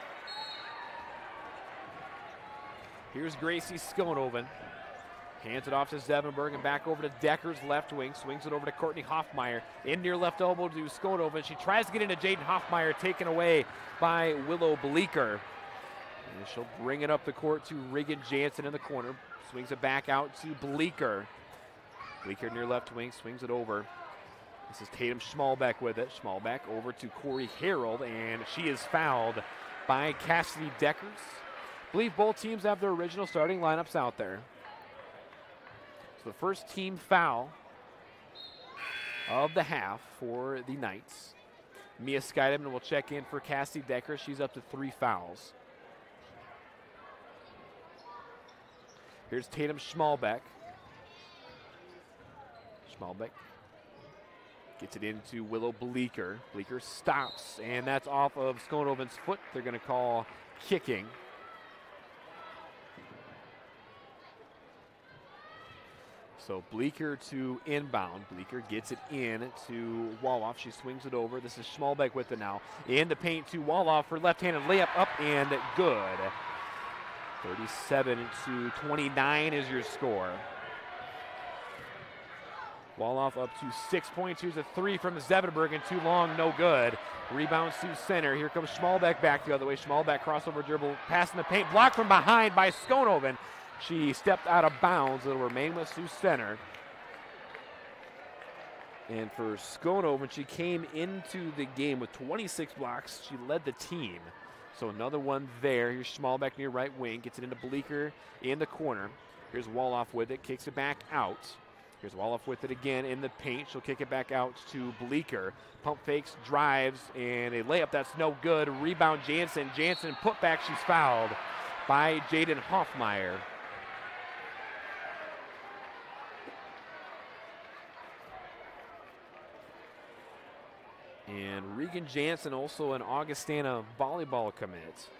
Here's Gracie Skonoven. Hands it off to Zevenberg and back over to Decker's left wing. Swings it over to Courtney Hoffmeyer. In near left elbow to Skonoven. She tries to get into Jaden Hoffmeyer, taken away by Willow Bleeker. And she'll bring it up the court to Regan Jansen in the corner. Swings it back out to Bleeker. Bleeker near left wing, swings it over. This is Tatum Schmalbeck with it. Schmalbeck over to Corey Harold, and she is fouled by Cassidy Deckers. I believe both teams have their original starting lineups out there. So the first team foul of the half for the Knights. Mia Scheidemann will check in for Cassidy Decker. She's up to 3 fouls. Here's Tatum Schmalbeck. Schmalbeck gets it into Willow Bleeker. Bleeker stops, and that's off of Skonoven's foot. They're going to call kicking. So Bleeker to inbound. Bleeker gets it in to Woloff. She swings it over. This is Schmalbeck with it now. In the paint to Woloff for left-handed layup up and good. 37-29 is your score. Woloff up to 6 points. Here's a 3 from Zevenberg and too long, no good. Rebound Sioux Center. Here comes Schmalbeck back the other way. Schmalbeck crossover dribble, pass in the paint, blocked from behind by Skonoven. She stepped out of bounds. It'll remain with Sioux Center. And for Skonoven, she came into the game with 26 blocks. She led the team. So another one there. Here's Schmalbeck near right wing. Gets it into Bleeker in the corner. Here's Woloff with it. Kicks it back out. Here's Woloff with it again in the paint. She'll kick it back out to Bleeker. Pump fakes, drives, and a layup that's no good. Rebound Jansen. Jansen put back. She's fouled by Jaden Hoffmeyer. And Regan Jansen, also an Augustana volleyball commit.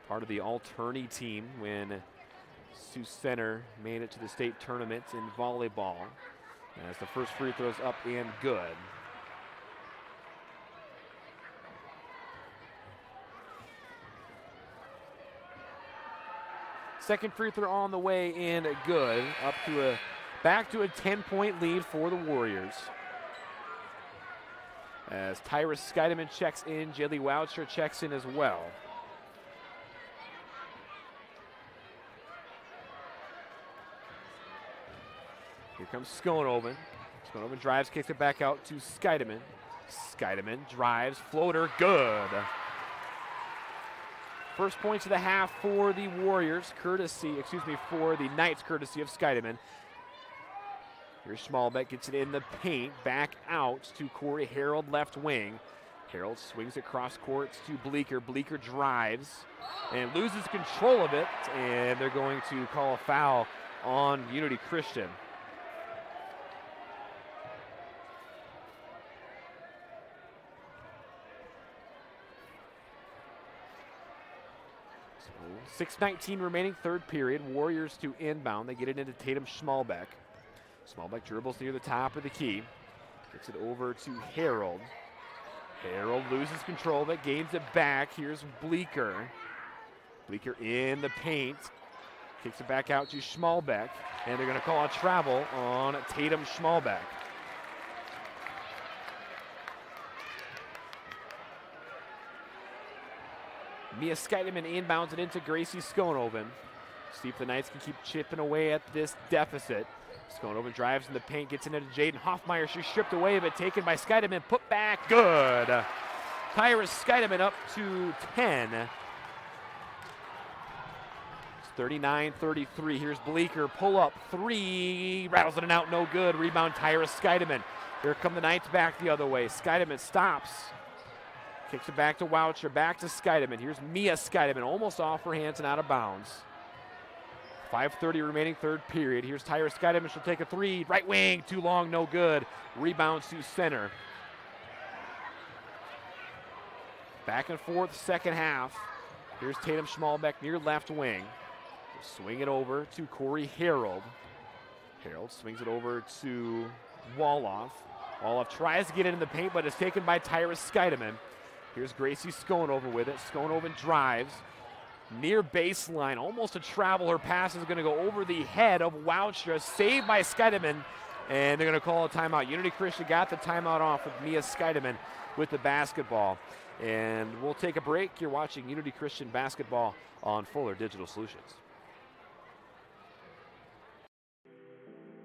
Part of the All-Tourney team when Sioux Center made it to the state tournament in volleyball. As the first free throw's up and good. Second free throw on the way and good. Back to a 10-point lead for the Warriors. As Tyra Scheidemann checks in, Jaylee Woucher checks in as well. Here comes Skonoven. Skonoven drives, kicks it back out to Scheidemann. Scheidemann drives, floater, good. First points of the half for the Warriors, for the Knights, courtesy of Scheidemann. Here's Schmalbeck, gets it in the paint, back out to Corey Harold, left wing. Harold swings across court to Bleeker. Bleeker drives and loses control of it, and they're going to call a foul on Unity Christian. So 6:19 remaining, third period. Warriors to inbound. They get it into Tatum Schmalbeck. Smallbeck dribbles near the top of the key. Gets it over to Harold. Harold loses control of it, gains it back. Here's Bleeker. Bleeker in the paint. Kicks it back out to Schmalbeck. And they're going to call a travel on Tatum Schmalbeck. Mia Skeideman inbounds it into Gracie Skonoven. See if the Knights can keep chipping away at this deficit. Skonoven drives in the paint, gets into Jaden Hoffmeyer. She's stripped away of it, taken by Skeideman. Put back, good. Tyra Skeideman up to 10. It's 39-33. Here's Bleeker, pull up, three. Rattles it out, no good. Rebound, Tyra Skeideman. Here come the Knights back the other way. Skeideman stops. Kicks it back to Woucher, back to Skeideman. Here's Mia Skeideman, almost off her hands and out of bounds. 5:30 remaining third period. Here's Tyra Skeideman. She'll take a three. Right wing, too long, no good. Rebound to center. Back and forth, second half. Here's Tatum Schmalbeck near left wing. Swing it over to Corey Harold. Harold swings it over to Woloff. Woloff tries to get it in the paint, but is taken by Tyra Skeideman. Here's Gracie Skonoven with it. Skonoven drives. Near baseline, almost a travel. Her pass is going to go over the head of Woucher. Saved by Skeideman, and they're going to call a timeout. Unity Christian got the timeout off with Mia Skeideman with the basketball. And we'll take a break. You're watching Unity Christian basketball on Fuller Digital Solutions.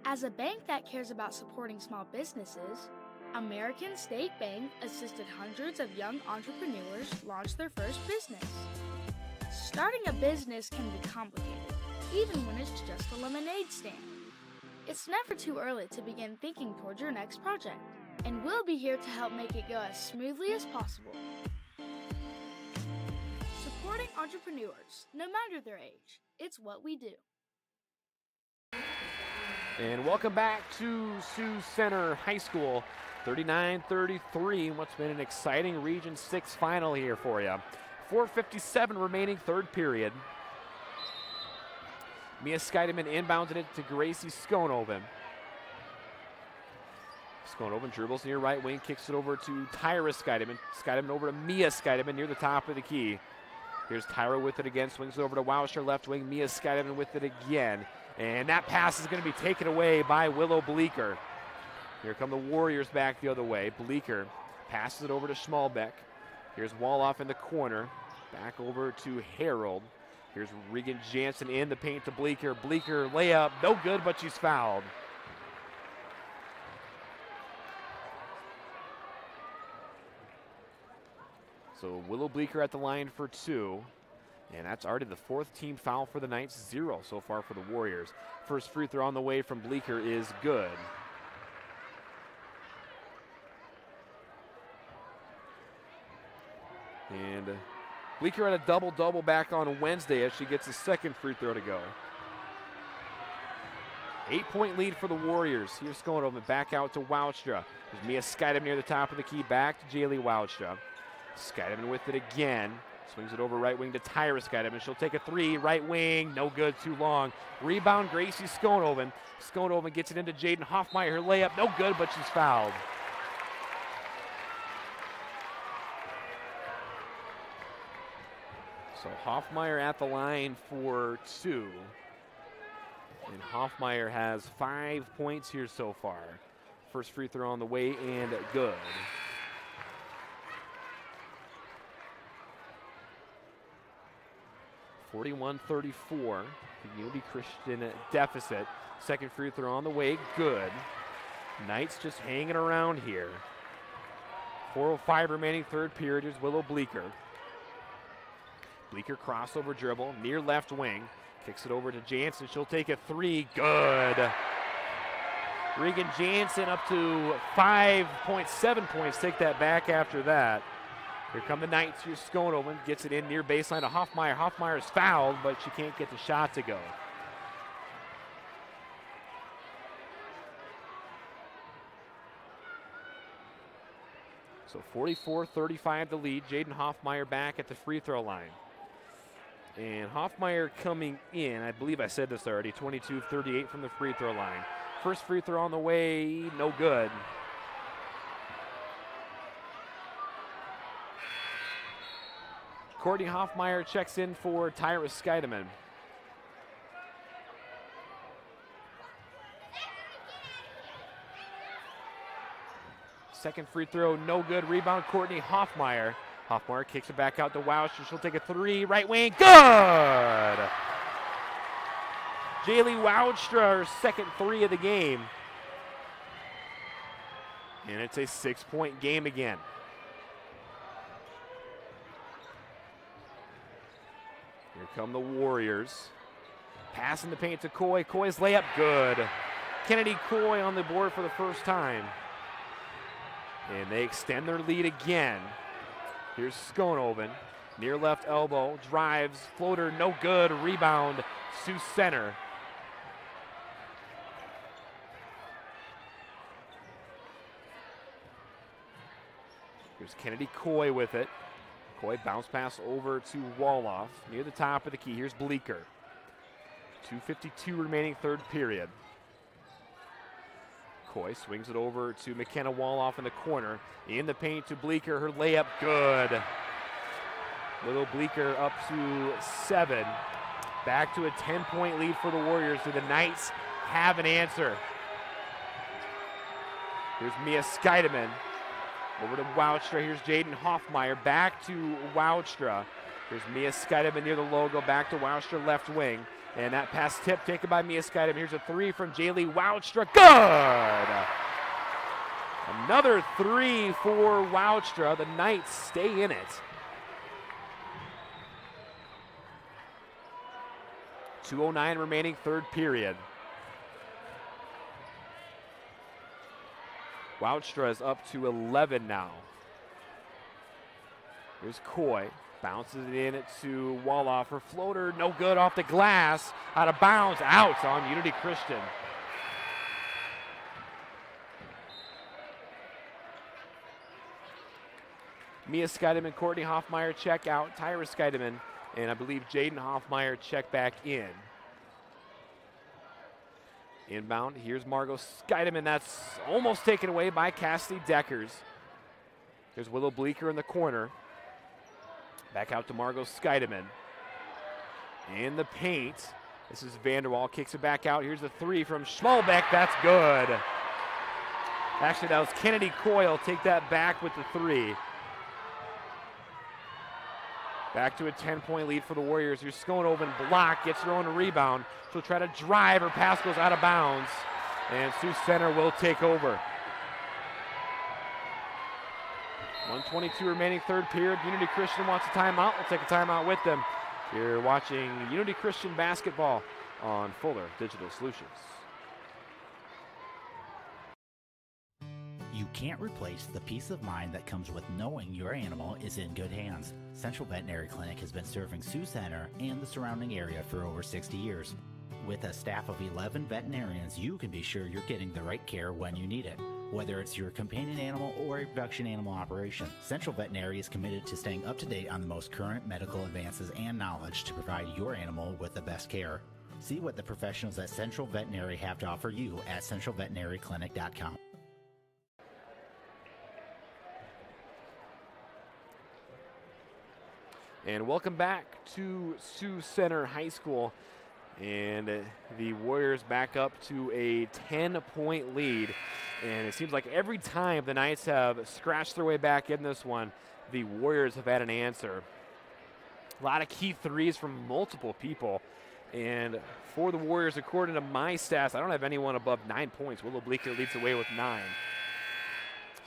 As a bank that cares about supporting small businesses, American State Bank assisted hundreds of young entrepreneurs launch their first business. Starting a business can be complicated, even when it's just a lemonade stand. It's never too early to begin thinking towards your next project, and we'll be here to help make it go as smoothly as possible. Supporting entrepreneurs, no matter their age, it's what we do. And welcome back to Sioux Center High School. 39-33, what's been an exciting Region 6 final here for you. 4:57 remaining third period. Mia Skeideman inbounded it to Gracie Skonoven. Skonoven dribbles near right wing, kicks it over to Tyra Skeideman. Skeideman over to Mia Skeideman near the top of the key. Here's Tyra with it again, swings it over to Woucher left wing. Mia Skeideman with it again. And that pass is going to be taken away by Willow Bleeker. Here come the Warriors back the other way. Bleeker passes it over to Schmalbeck. Here's Woloff in the corner. Back over to Harold. Here's Regan Jansen in the paint to Bleeker. Bleeker layup, no good, but she's fouled. So Willow Bleeker at the line for two. And that's already the fourth team foul for the Knights, 0 so far for the Warriors. First free throw on the way from Bleeker is good. And Bleeker had a double-double back on Wednesday as she gets a second free throw to go. 8-point lead for the Warriors. Here's Skonoven back out to Woucher. There's Mia Skeideman near the top of the key. Back to Jaylee Woucher. Skeideman with it again. Swings it over right wing to Tyra Skeideman. She'll take a three. Right wing. No good. Too long. Rebound Gracie Skonoven. Skonoven gets it into Jaden Hoffmeyer. Her layup. No good, but she's fouled. So Hoffmeyer at the line for two. And Hoffmeyer has 5 points here so far. First free throw on the way and good. (41-34), the Unity Christian deficit. Second free throw on the way, good. Knights just hanging around here. 4:05 remaining third period. Here's Willow Bleeker. Bleeker crossover dribble, near left wing. Kicks it over to Jansen. She'll take a three. Good. Regan Jansen up to 5.7 points. Take that back after that. Here come the Knights. Here's Skonoven. Gets it in near baseline to Hoffmeyer. Hoffmeyer's fouled, but she can't get the shot to go. So 44-35 the lead. Jaden Hoffmeyer back at the free throw line. And Hoffmeyer coming in, I believe I said this already, 22-38 from the free throw line. First free throw on the way, no good. Courtney Hoffmeyer checks in for Tyra Skeideman. Second free throw, no good. Rebound, Courtney Hoffmeyer. Hoffmeyer kicks it back out to Wowster. She'll take a three, right wing, good! Jaylee Wowstra, her second three of the game. And it's a 6-point game again. Here come the Warriors. Pass in the paint to Coy. Coy's layup, good. Kennedy Coy on the board for the first time. And they extend their lead again. Here's Skonoven, near left elbow, drives, floater, no good, rebound, Sioux Center. Here's Kennedy Coy with it. Coy bounce pass over to Woloff, near the top of the key. Here's Bleeker. 2:52 remaining third period. Coy swings it over to McKenna Woloff in the corner. In the paint to Bleeker, her layup, good. Little Bleeker up to 7. Back to a 10-point lead for the Warriors. Do the Knights have an answer? Here's Mia Skeideman. Over to Wowstra. Here's Jaden Hoffmeyer. Back to Wowstra. Here's Mia Skeideman near the logo. Back to Wowstra left wing. And that pass tip taken by Mia Skeideman. Here's a three from Jaylee Wowstra. Good! Another three for Wowstra. The Knights stay in it. 2:09 remaining third period. Wowstra is up to 11 now. Here's Coy. Bounces it in to Woloff. Her floater, no good off the glass. Out of bounds, out on Unity Christian. Mia Skeideman, Courtney Hoffmeyer check out. Tyra Skeideman, and I believe Jaden Hoffmeyer check back in. Inbound, here's Margot Skeideman. That's almost taken away by Cassidy Deckers. Here's Willow Bleeker in the corner. Back out to Margot Skeideman. In the paint. This is Vanderwall. Kicks it back out. Here's the three from Schmalbeck. That's good. Actually, that was Kennedy Coyle. Take that back with the three. Back to a 10-point lead for the Warriors. Here's Skonoven. Block. Gets her own rebound. She'll try to drive. Her pass goes out of bounds. And Sioux Center will take over. 1:22 remaining third period. Unity Christian wants a timeout. We'll take a timeout with them. You're watching Unity Christian basketball on Fuller Digital Solutions. You can't replace the peace of mind that comes with knowing your animal is in good hands. Central Veterinary Clinic has been serving Sioux Center and the surrounding area for over 60 years. With a staff of 11 veterinarians, you can be sure you're getting the right care when you need it. Whether it's your companion animal or a production animal operation, Central Veterinary is committed to staying up to date on the most current medical advances and knowledge to provide your animal with the best care. See what the professionals at Central Veterinary have to offer you at centralveterinaryclinic.com. And welcome back to Sioux Center High School. And the Warriors back up to a 10-point lead. And it seems like every time the Knights have scratched their way back in this one, the Warriors have had an answer. A lot of key threes from multiple people. And for the Warriors, according to my stats, I don't have anyone above 9 points. Willow Bleeker leads away with 9.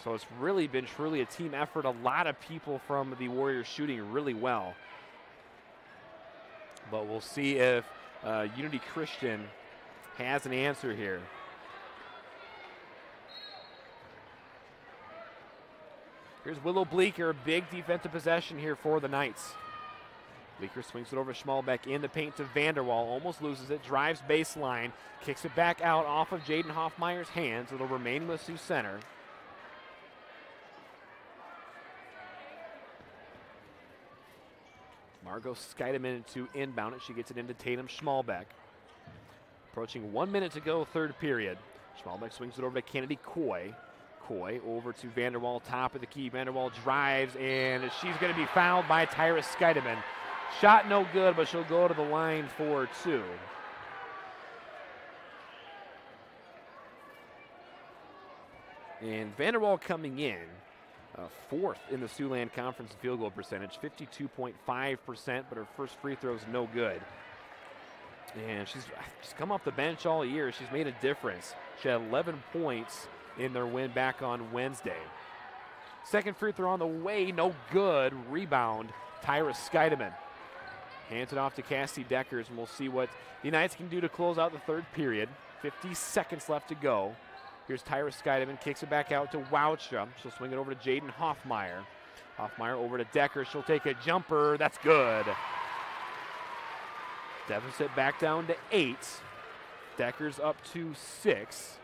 So it's really been truly a team effort. A lot of people from the Warriors shooting really well. But we'll see if Unity Christian has an answer here. Here's Willow Bleeker, big defensive possession here for the Knights. Bleeker swings it over Schmalbeck in the paint to Vanderwall, almost loses it, drives baseline, kicks it back out off of Jaden Hoffmeyer's hands. It'll remain with Sioux Center. Margot Skeideman to inbound it. She gets it into Tatum Schmalbeck. Approaching 1 minute to go, third period. Schmalbeck swings it over to Kennedy Coy. Coy over to Vanderwall, top of the key. Vanderwall drives, and she's going to be fouled by Tyra Scheidemann. Shot no good, but she'll go to the line for 2. And Vanderwall coming in, 4th in the Siouxland Conference field goal percentage, 52.5%, but her first free throw is no good. And she's come off the bench all year. She's made a difference. She had 11 points in their win back on Wednesday. Second free throw on the way, no good. Rebound, Tyra Scheidemann. Hands it off to Cassie Deckers, and we'll see what the Knights can do to close out the third period. 50 seconds left to go. Here's Tyra Scheidemann, kicks it back out to Woucha. She'll swing it over to Jaden Hoffmeyer. Hoffmeyer over to Deckers. She'll take a jumper. That's good. Deficit back down to 8. Deckers up to 6.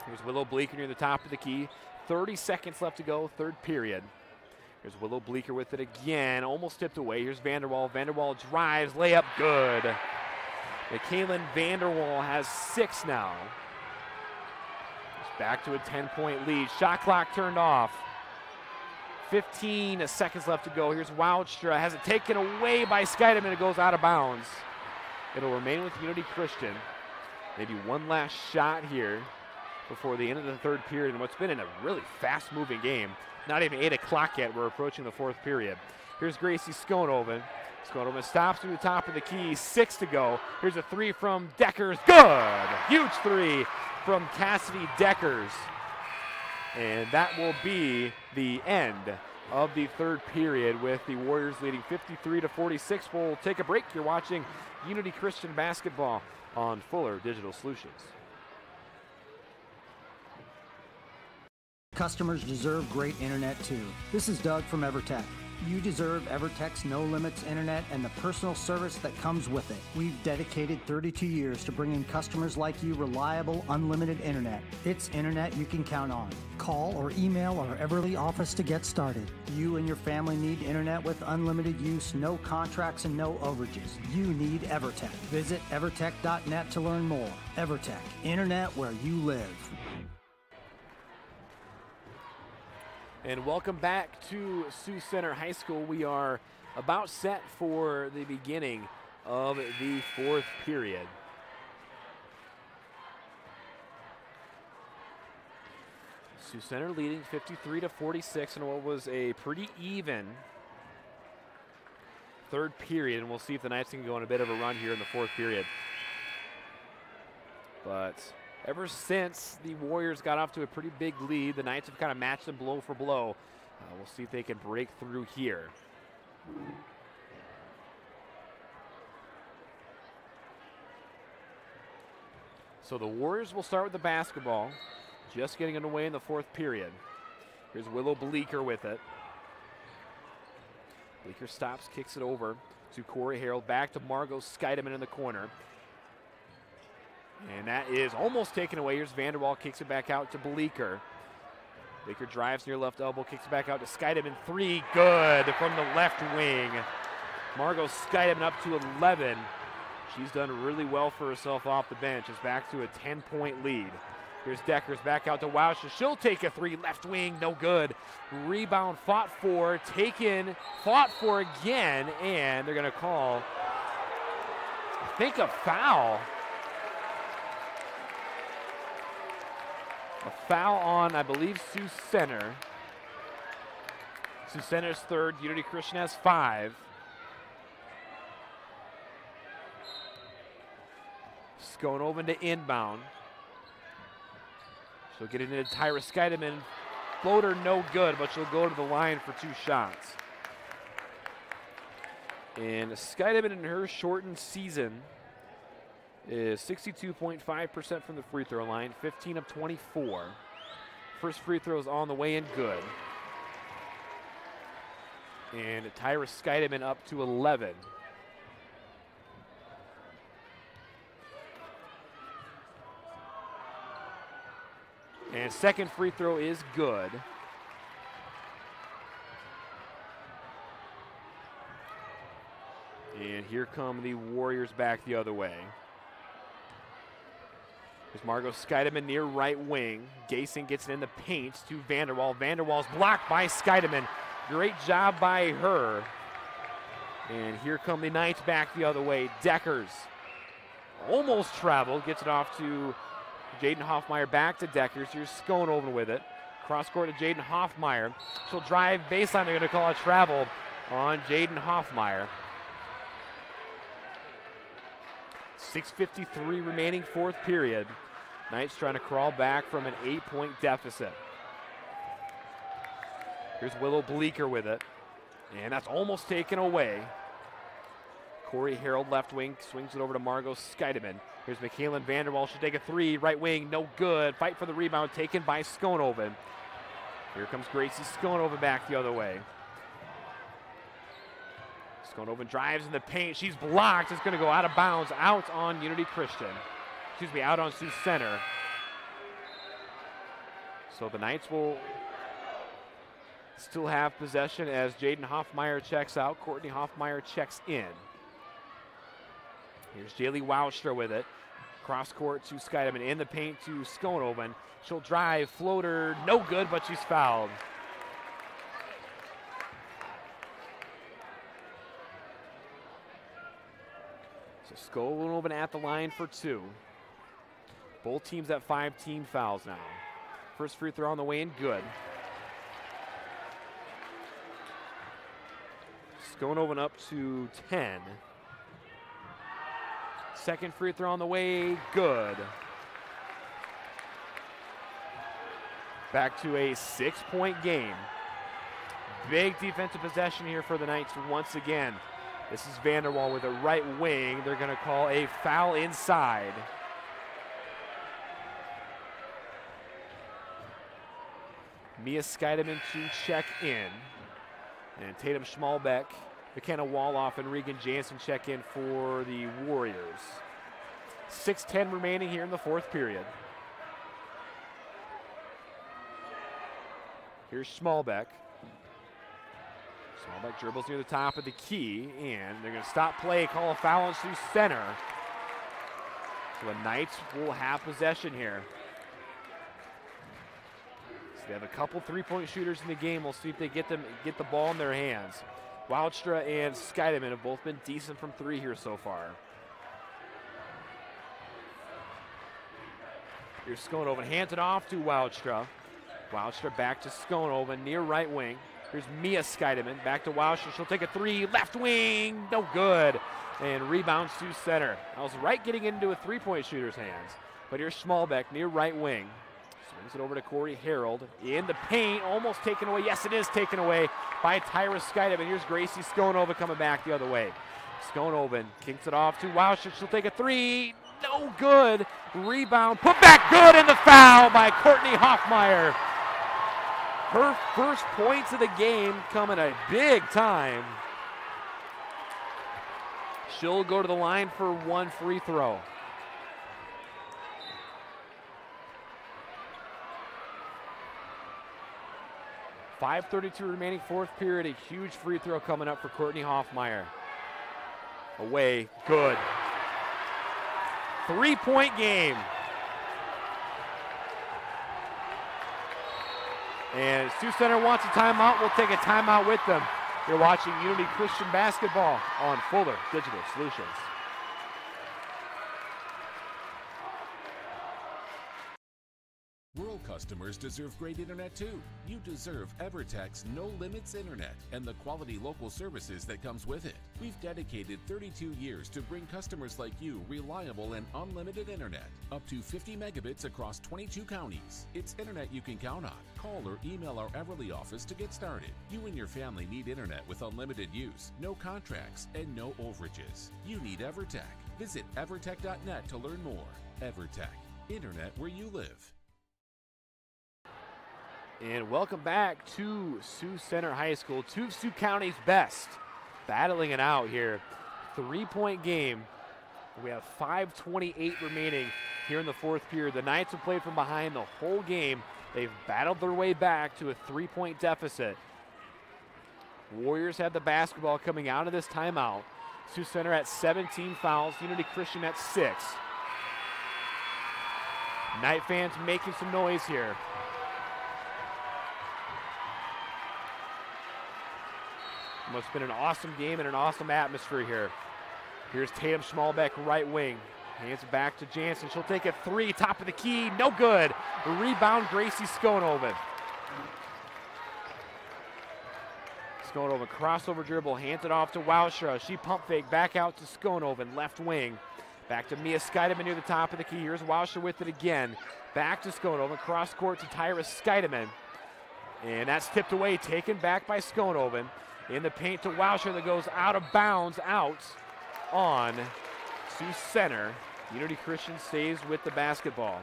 Here's Willow Bleeker near the top of the key. 30 seconds left to go, third period. Here's Willow Bleeker with it again, almost tipped away. Here's Vanderwall. Vanderwall drives, layup good. Kaylin Vanderwall has 6 now. It's back to a 10-point lead. Shot clock turned off. 15 seconds left to go. Here's Woudstra. Has it taken away by Scheidemann. It goes out of bounds. It'll remain with Unity Christian. Maybe one last shot here before the end of the third period in what's been in a really fast-moving game. Not even 8 o'clock yet. We're approaching the fourth period. Here's Gracie Skonoven. Skonoven stops through the top of the key. 6 to go. Here's a 3 from Deckers. Good! Huge 3 from Cassidy Deckers. And that will be the end of the third period with the Warriors leading 53-46. We'll take a break. You're watching Unity Christian Basketball on Fuller Digital Solutions. Customers deserve great internet too. This is Doug from EverTech. You deserve EverTech's no limits internet and the personal service that comes with it. We've dedicated 32 years to bringing customers like you reliable, unlimited internet. It's internet you can count on. Call or email our Everly office to get started. You and your family need internet with unlimited use, no contracts, and no overages. You need EverTech. Visit evertech.net to learn more. EverTech, internet where you live. And welcome back to Sioux Center High School. We are about set for the beginning of the fourth period. Sioux Center leading 53-46 in what was a pretty even third period, and we'll see if the Knights can go on a bit of a run here in the fourth period. But ever since the Warriors got off to a pretty big lead, the Knights have kind of matched them blow for blow. We'll see if they can break through here. So the Warriors will start with the basketball, just getting underway in the fourth period. Here's Willow Bleeker with it. Bleeker stops, kicks it over to Corey Harold, back to Margot Scheidemann in the corner. And that is almost taken away. Here's Vanderwall, kicks it back out to Bleeker. Bleeker drives near left elbow, kicks it back out to Scheidemann. 3, good from the left wing. Margot Scheidemann up to 11. She's done really well for herself off the bench. It's back to a 10-point lead. Here's Deckers back out to Woucha. She'll take a 3, left wing, no good. Rebound fought for, taken, fought for again, and they're going to call, I think, a foul. A foul on, I believe, Sioux Center. Sioux Center's third. Unity Christian has 5. Skonoven to inbound. She'll get it into Tyra Scheidemann. Floater no good, but she'll go to the line for 2 shots. And Scheidemann in her shortened season is 62.5% from the free throw line, 15 of 24. First free throw is on the way and good. And Tyra Scheidemann up to 11. And second free throw is good. And here come the Warriors back the other way. There's Margot Scheidemann near right wing. Gayson gets it in the paint to Vanderwall. Vanderwall's blocked by Scheidemann. Great job by her. And here come the Knights back the other way. Deckers almost traveled. Gets it off to Jaden Hoffmeyer. Back to Deckers. Here's Skonoven with it. Cross court to Jaden Hoffmeyer. She'll drive baseline. They're going to call a travel on Jaden Hoffmeyer. 6:53 remaining fourth period. Knights trying to crawl back from an 8-point deficit. Here's Willow Bleeker with it. And that's almost taken away. Corey Harold, left wing, swings it over to Margot Scheidemann. Here's Michaelan Vanderwall. She'll take a three. Right wing, no good. Fight for the rebound, taken by Skonoven. Here comes Gracie Skonoven back the other way. Skonoven drives in the paint. She's blocked. It's going to go out of bounds, out on Unity Christian. Excuse me, out on Sioux Center. So the Knights will still have possession as Jaden Hoffmeyer checks out. Courtney Hoffmeyer checks in. Here's Jaylee Wowstra with it. Cross court to Scheidemann, in the paint to Skonoven. She'll drive, floater, no good, but she's fouled. So Skonoven at the line for two. Both teams at 5 team fouls now. First free throw on the way in, good. Skonoven up to 10. Second free throw on the way, good. Back to a 6-point game. Big defensive possession here for the Knights once again. This is Vanderwall with a right wing. They're going to call a foul inside. Mia Scheidemann to check in. And Tatum Schmalbeck, McKenna Woloff, and Regan Jansen check in for the Warriors. 6:10 remaining here in the fourth period. Here's Schmalbeck. Schmalbeck dribbles near the top of the key, and they're going to stop play, call a foul on Sioux Center. So the Knights will have possession here. So they have a couple three-point shooters in the game. We'll see if they get the ball in their hands. Wowstra and Scheidemann have both been decent from three here so far. Here's Skonoven, hands it off to Wowstra. Wowstra back to Skonoven, near right wing. Here's Mia Scheidemann, back to Wowstra. She'll take a three, left wing, no good. And rebounds to center. I was right getting into a three-point shooter's hands. But here's Schmalbeck, near right wing. Swings it over to Corey Harold. In the paint, almost taken away. Yes, it is taken away by Tyra Scheidemann. Here's Gracie Skonoven coming back the other way. Skonoven kicks it off to Wowstra. She'll take a three. No good. Rebound. Put back good, and the foul by Courtney Hoffmeyer. Her first points of the game coming a big time. She'll go to the line for one free throw. .5:32 remaining fourth period. A huge free throw coming up for Courtney Hoffmeyer. Away, good. 3-point game. And Sioux Center wants a timeout. We'll take a timeout with them. You're watching Unity Christian Basketball on Fuller Digital Solutions. Rural customers deserve great internet too. You deserve EverTech's No Limits Internet and the quality local services that comes with it. We've dedicated 32 years to bring customers like you reliable and unlimited internet, up to 50 megabits across 22 counties. It's internet you can count on. Call or email our Everly office to get started. You and your family need internet with unlimited use, no contracts, and no overages. You need EverTech. Visit evertech.net to learn more. EverTech, internet where you live. And welcome back to Sioux Center High School, two of Sioux County's best, battling it out here. 3-point game. We have 5:28 remaining here in the fourth period. The Knights have played from behind the whole game. They've battled their way back to a 3-point deficit. Warriors have the basketball coming out of this timeout. Sioux Center at 17 fouls, Unity Christian at 6. Knight fans making some noise here. Must have been an awesome game and an awesome atmosphere here. Here's Tatum Schmalbeck, right wing. Hands it back to Jansen. She'll take a three, top of the key, no good. Rebound, Gracie Skonoven. Skonoven, crossover dribble, hands it off to Wowstra. She pump fake, back out to Skonoven, left wing. Back to Mia Skeideman near the top of the key. Here's Wowstra with it again. Back to Skonoven, cross court to Tyra Skeideman. And that's tipped away, taken back by Skonoven. In the paint to Wowstra that goes out of bounds, out on Sioux Center. Unity Christian stays with the basketball.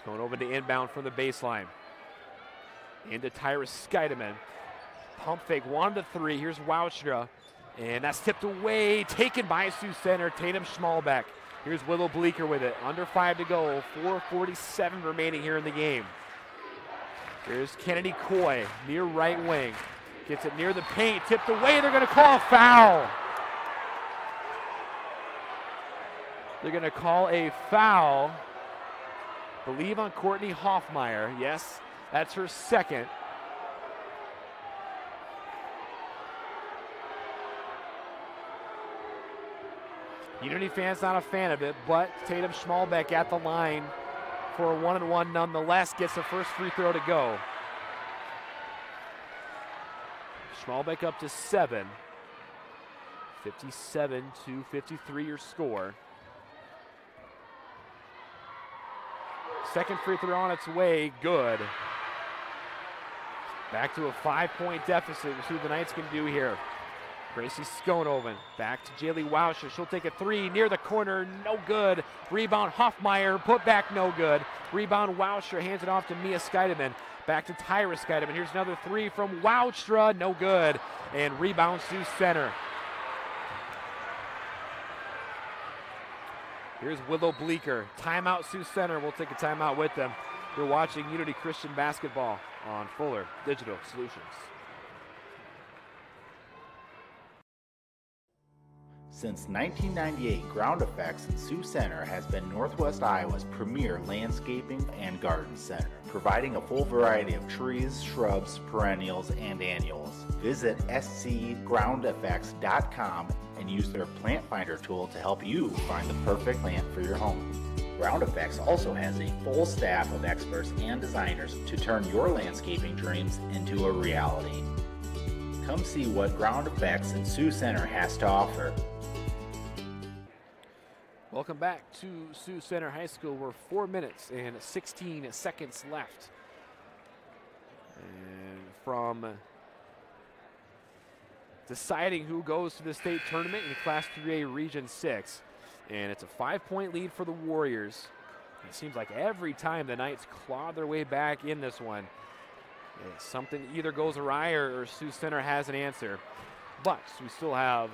Skonoven to inbound from the baseline. Into Tyra Skeideman. Pump fake, 1-3. Here's Wowstra. And that's tipped away, taken by Sioux Center. Tatum Schmalbeck. Here's Willow Bleeker with it. Under 5 to go. 4:47 remaining here in the game. Here's Kennedy Coy, near right wing. Gets it near the paint, tipped away. They're going to call a foul. They're going to call a foul, believe on Courtney Hoffmeyer. Yes, that's her second. Unity fans not a fan of it, but Tatum Schmalbeck at the line for a 1-and-1 nonetheless, gets the first free throw to go. Schmalbeck up to 7. 57-53 your score. Second free throw on its way, good. Back to a 5-point deficit. We'll see what the Knights can do here. Gracie Skonoven back to Jaylee Wowstra. She'll take a three near the corner, no good. Rebound Hoffmeyer, put back, no good. Rebound Wowstra, hands it off to Mia Skeideman. Back to Tyra Skeideman. Here's another three from Wowstra, no good. And rebound Sioux Center. Here's Willow Bleeker. Timeout Sioux Center. We'll take a timeout with them. You're watching Unity Christian Basketball on Fuller Digital Solutions. Since 1998, Ground Effects in Sioux Center has been Northwest Iowa's premier landscaping and garden center, providing a full variety of trees, shrubs, perennials, and annuals. Visit scgroundeffects.com and use their plant finder tool to help you find the perfect plant for your home. Ground Effects also has a full staff of experts and designers to turn your landscaping dreams into a reality. Come see what Ground Effects in Sioux Center has to offer. Welcome back to Sioux Center High School. We're 4 minutes and 16 seconds left. And from deciding who goes to the state tournament in Class 3A Region 6. And it's a 5-point lead for the Warriors. It seems like every time the Knights claw their way back in this one, something either goes awry or Sioux Center has an answer. But we still have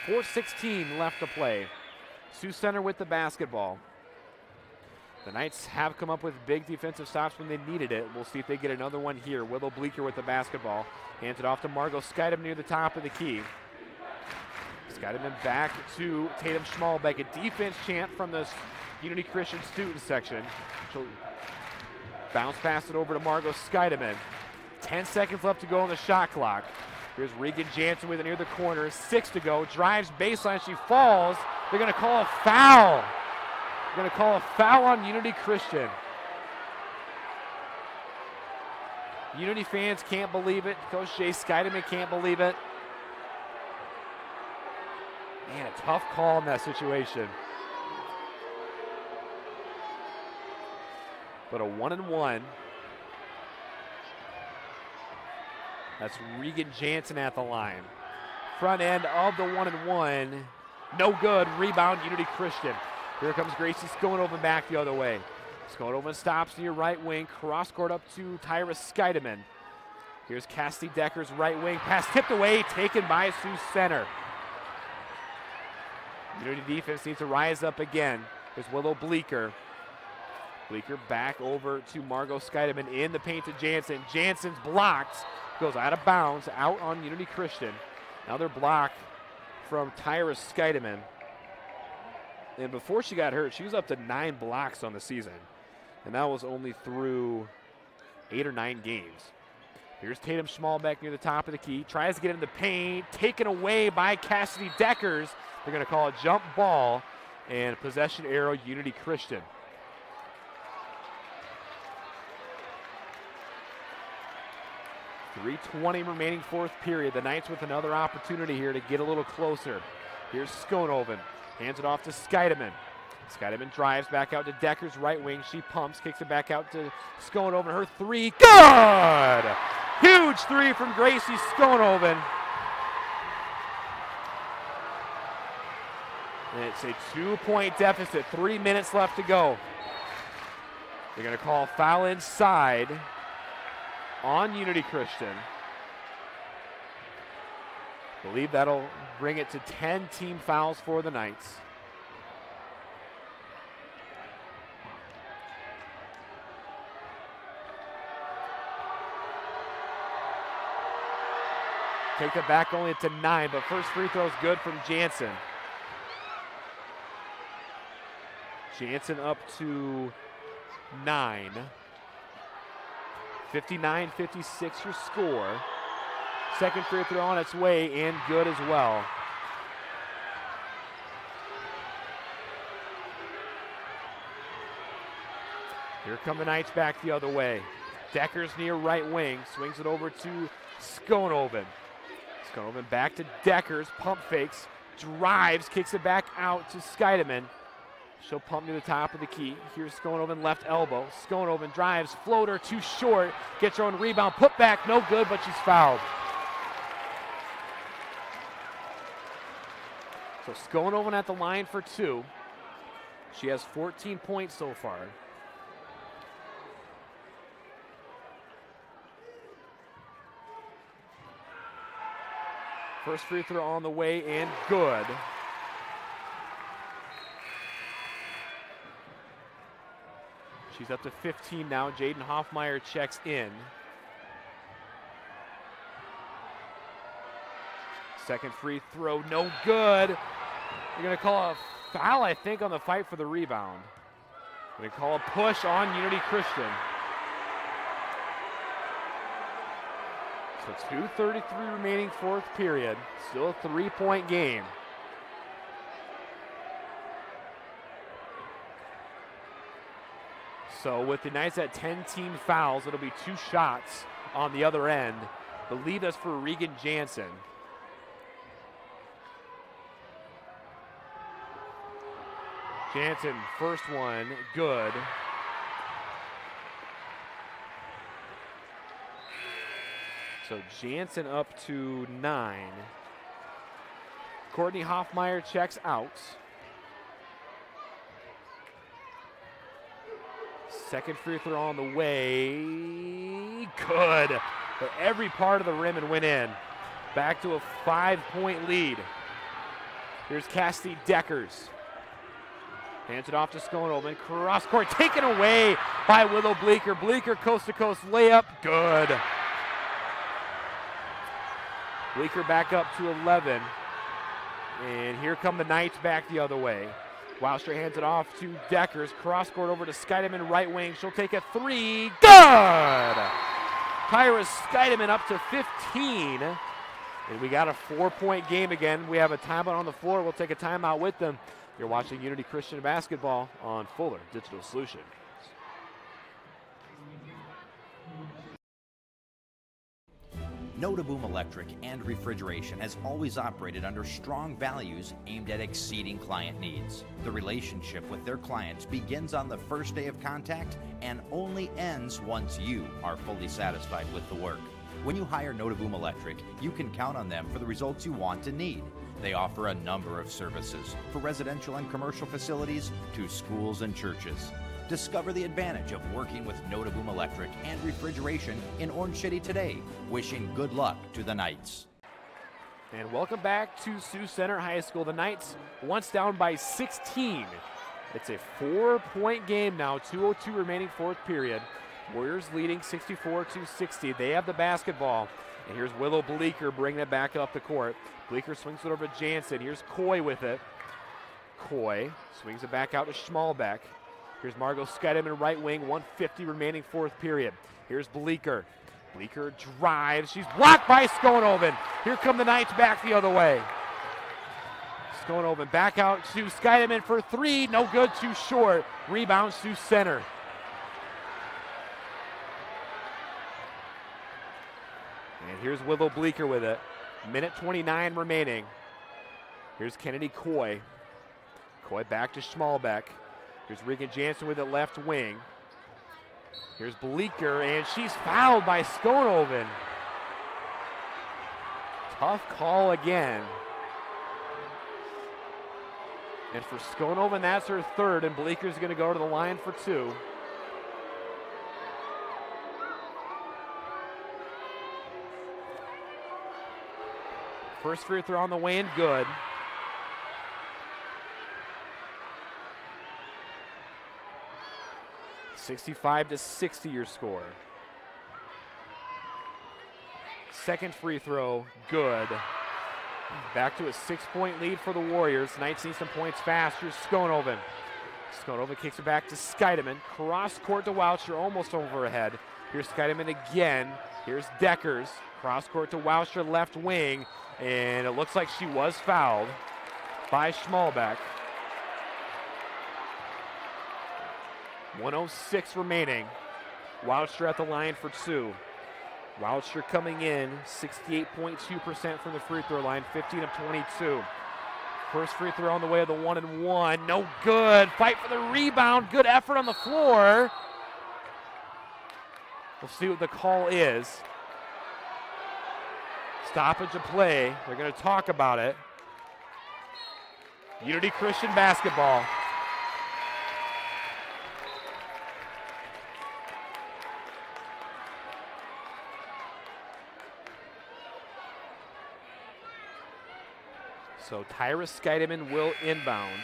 4:16 left to play. Sioux Center with the basketball. The Knights have come up with big defensive stops when they needed it. We'll see if they get another one here. Willow Bleeker with the basketball. Hands it off to Margot Skeideman near the top of the key. Skeideman back to Tatum Schmalbeck. A defense chant from the Unity Christian student section. She'll bounce pass it over to Margot Skeideman. 10 seconds left to go on the shot clock. Here's Regan Jansen with it near the corner. 6 to go. Drives baseline. She falls. They're going to call a foul. They're going to call a foul on Unity Christian. Unity fans can't believe it. Coach Jay Skeideman can't believe it. Man, a tough call in that situation. But a 1-and-1. That's Regan Jansen at the line. Front end of the 1-and-1. No good. Rebound, Unity Christian. Here comes Gracie Skonoven back the other way. Skonoven stops near right wing. Cross court up to Tyra Skeideman. Here's Cassidy Decker's right wing. Pass tipped away, taken by Sioux Center. Unity defense needs to rise up again. Here's Willow Bleeker. Bleeker back over to Margot Skeideman in the paint to Jansen. Jansen's blocked. Goes out of bounds, out on Unity Christian. Another block from Tyra Skeideman. And before she got hurt, she was up to 9 blocks on the season. And that was only through 8 or 9 games. Here's Tatum Schmalbeck near the top of the key. Tries to get in the paint. Taken away by Cassidy Deckers. They're going to call a jump ball. And possession arrow, Unity Christian. .320 remaining fourth period. The Knights with another opportunity here to get a little closer. Here's Skonoven. Hands it off to Skeideman. Skeideman drives back out to Decker's right wing. She pumps, kicks it back out to Skonoven. Her three, good! Huge three from Gracie Skonoven. And it's a 2-point deficit, 3 minutes left to go. They're going to call foul inside on Unity Christian. Believe that'll bring it to 10 team fouls for the Knights. Take it back only to 9, but first free throw is good from Jansen. Jansen up to 9. 59-56 your score. Second free throw on its way and good as well. Here come the Knights back the other way. Deckers near right wing, swings it over to Skonoven. Skonoven back to Deckers, pump fakes, drives, kicks it back out to Skeideman. She'll pump to the top of the key. Here's Skonoven left elbow. Skonoven drives, floater too short, gets her own rebound, put back, no good, but she's fouled. So Skonoven at the line for 2. She has 14 points so far. First free throw on the way and good. She's up to 15 now. Jaden Hoffmeyer checks in. Second free throw, no good. They're going to call a foul, I think, on the fight for the rebound. They're going to call a push on Unity Christian. So 2:33 remaining fourth period. Still a 3-point game. So with the Knights at 10 team fouls, it'll be 2 shots on the other end. The lead is for Regan Jansen. Jansen, first one, good. So Jansen up to 9. Courtney Hoffmeyer checks out. Second free throw on the way. Good. But every part of the rim and went in. Back to a 5-point lead. Here's Cassidy Deckers. Hands it off to Skonoven. Cross court taken away by Willow Bleeker. Bleeker coast to coast layup. Good. Bleeker back up to 11. And here come the Knights back the other way. Wowster hands it off to Deckers. Cross court over to Skeideman, right wing. She'll take a 3. Good! Tyra Skeideman up to 15. And we got a 4-point game again. We have a timeout on the floor. We'll take a timeout with them. You're watching Unity Christian Basketball on Fuller Digital Solutions. Notaboom Electric and Refrigeration has always operated under strong values aimed at exceeding client needs. The relationship with their clients begins on the first day of contact and only ends once you are fully satisfied with the work. When you hire Notaboom Electric, you can count on them for the results you want and need. They offer a number of services for residential and commercial facilities to schools and churches. Discover the advantage of working with Notaboom Electric and Refrigeration in Orange City today. Wishing good luck to the Knights. And welcome back to Sioux Center High School. The Knights once down by 16. It's a 4-point game now, 2:02 remaining fourth period. Warriors leading 64-60. They have the basketball. And here's Willow Bleeker bringing it back up the court. Bleeker swings it over to Jansen. Here's Coy with it. Coy. Swings it back out to Schmalbeck. Here's Margot Skydeman, right wing, 1:50 remaining fourth period. Here's Bleeker. Bleeker drives. She's blocked by Skonoven. Here come the Knights back the other way. Skonoven back out to Skydeman for three. No good, too short. Rebound to center. And here's Willow Bleeker with it. Minute 29 remaining. Here's Kennedy Coy. Coy back to Schmalbeck. Here's Regan Jansen with it left wing. Here's Bleeker, and she's fouled by Skonoven. Tough call again. And for Skonoven, that's her third, and Bleeker's going to go to the line for two. First free throw on the way and good. (65-60) your score. Second free throw, good. Back to a 6-point lead for the Warriors. Knights need some points fast. Here's Skonoven. Skonoven kicks it back to Skydeman. Cross court to Woucher, almost overhead. Here's Skydeman again. Here's Deckers. Cross court to Woucher, left wing. And it looks like she was fouled by Schmalbeck. 1:06 remaining. Woucher at the line for two. Woucher coming in 68.2% from the free throw line, 15 of 22. First free throw on the way of the 1-and-1. No good. Fight for the rebound. Good effort on the floor. We'll see what the call is. Stoppage of play. They're going to talk about it. Unity Christian basketball. So Tyra Skydeman will inbound.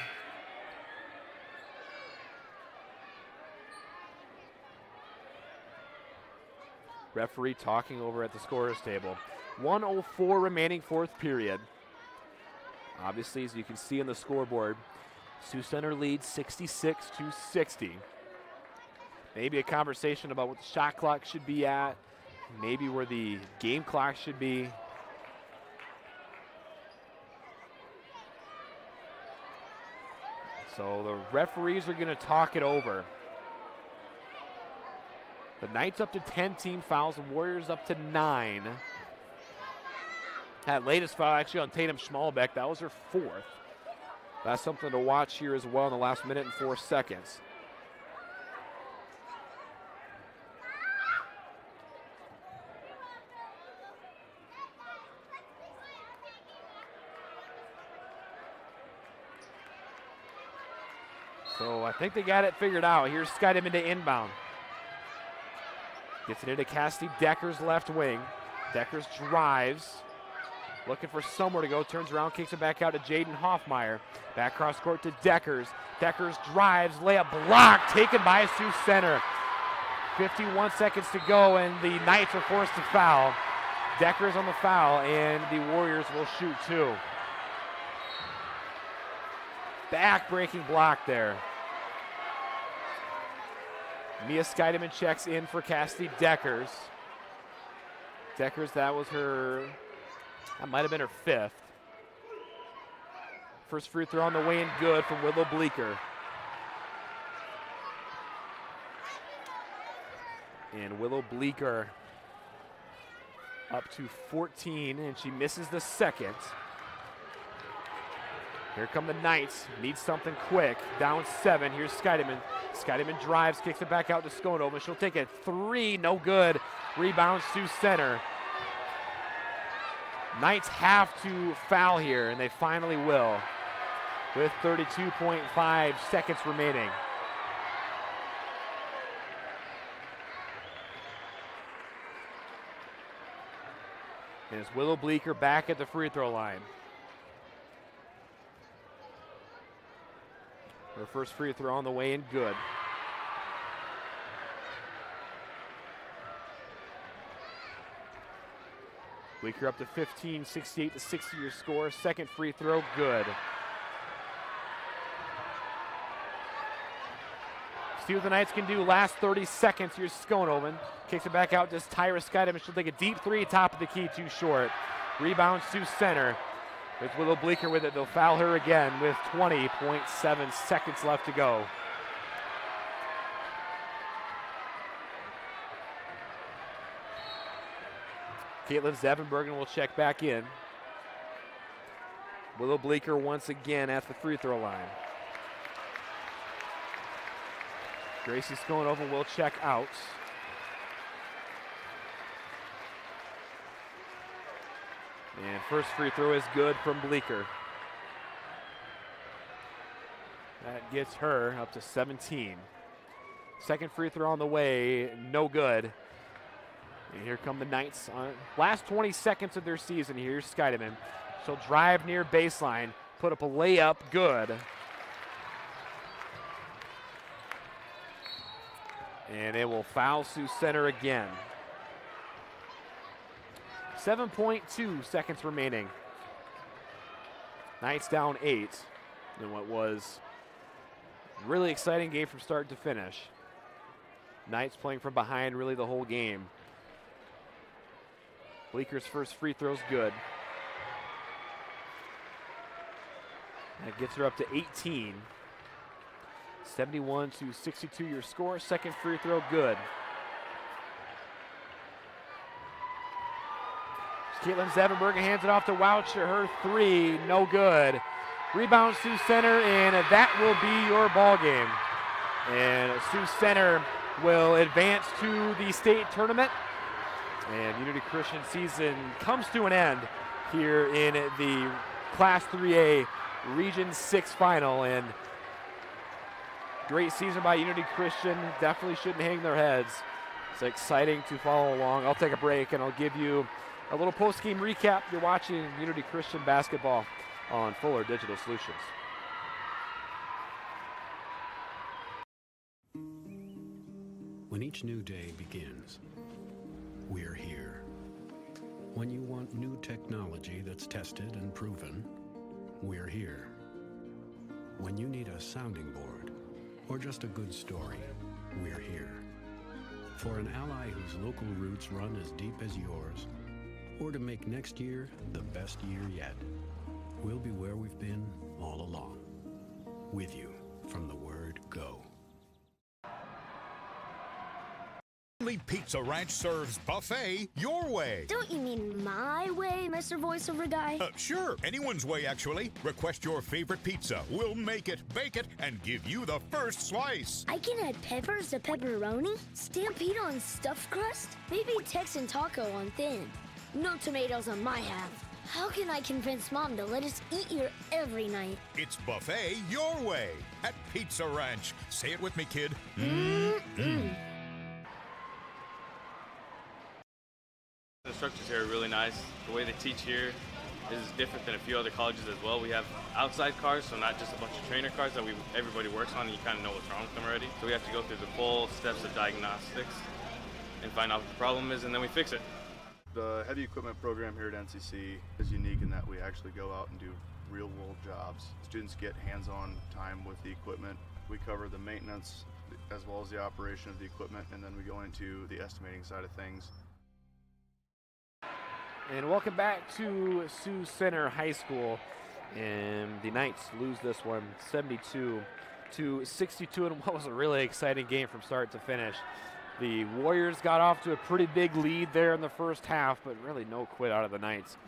Referee talking over at the scorer's table. 1:04 remaining fourth period. Obviously, as you can see on the scoreboard, Sioux Center leads 66-60. Maybe a conversation about what the shot clock should be at, maybe where the game clock should be. So the referees are going to talk it over. The Knights up to 10 team fouls, the Warriors up to 9. That latest foul actually on Tatum Schmalbeck, that was her fourth. That's something to watch here as well in the last minute and 4 seconds. So I think they got it figured out. Here's Skydeman to inbound. Gets it into Cassidy Deckers left wing. Deckers drives. Looking for somewhere to go. Turns around, kicks it back out to Jaden Hoffmeyer. Back cross court to Deckers. Deckers drives. Layup blocked. Taken by Sioux Center. 51 seconds to go, and the Knights are forced to foul. Deckers on the foul, and the Warriors will shoot two. Back-breaking block there. Mia Skydeman checks in for Cassidy Deckers. Deckers, that might have been her fifth. First free throw on the way and good from Willow Bleeker. And Willow Bleeker up to 14, and she misses the second. Here come the Knights. Need something quick. Down 7. Here's Skydeman. Skydeman drives, kicks it back out to Skonoven. She'll take a three. No good. Rebounds to center. Knights have to foul here, and they finally will, with 32.5 seconds remaining. And it's Willow Bleeker back at the free throw line. Her first free throw on the way and good. Bleeker up to 15, 68-60 your score. Second free throw, good. See what the Knights can do last 30 seconds. Here's Skonoven. Kicks it back out to Tyra Skydiman. She'll take a deep three, top of the key, too short. Rebound Sioux Center. With Willow Bleeker with it. They'll foul her again with 20.7 seconds left to go. Caitlin Zevenbergen will check back in. Willow Bleeker once again at the free throw line. Gracie Skonoven will check out. And first free throw is good from Bleeker. That gets her up to 17. Second free throw on the way, no good. And here come the Knights on last 20 seconds of their season. Here's Skydiman. She'll drive near baseline, put up a layup, good. And it will foul Sioux Center again. 7.2 seconds remaining. Knights down 8 in what was a really exciting game from start to finish. Knights playing from behind really the whole game. Bleeker's first free throw's good. That gets her up to 18. 71-62 your score. Second free throw good. Caitlin Zevenbergen hands it off to Woucher. Her three, no good. Rebound Sioux Center, and that will be your ball game. And Sioux Center will advance to the state tournament. And Unity Christian season comes to an end here in the Class 3A Region 6 final. And great season by Unity Christian. Definitely shouldn't hang their heads. It's exciting to follow along. I'll take a break and I'll give you a little post-game recap. You're watching Unity Christian basketball on Fuller Digital Solutions. When each new day begins, we're here. When you want new technology that's tested and proven, we're here. When you need a sounding board or just a good story, we're here. For an ally whose local roots run as deep as yours, or to make next year the best year yet, we'll be where we've been all along, with you from the word go. Only Pizza Ranch serves buffet your way. Don't you mean my way, Mr. Voiceover Guy? Sure, anyone's way, actually. Request your favorite pizza. We'll make it, bake it, and give you the first slice. I can add peppers to pepperoni, Stampede on stuffed crust, maybe Texan taco on thin. No tomatoes on my half. How can I convince Mom to let us eat here every night? It's buffet your way at Pizza Ranch. Say it with me, kid. The instructors here are really nice. The way they teach here is different than a few other colleges as well. We have outside cars, so not just a bunch of trainer cars that everybody works on and you kind of know what's wrong with them already. So we have to go through the full steps of diagnostics and find out what the problem is, and then we fix it. The heavy equipment program here at NCC is unique in that we actually go out and do real-world jobs. Students get hands-on time with the equipment. We cover the maintenance as well as the operation of the equipment, and then we go into the estimating side of things. And welcome back to Sioux Center High School. And the Knights lose this one 72-62 in what was a really exciting game from start to finish. The Warriors got off to a pretty big lead there in the first half, but really no quit out of the Knights.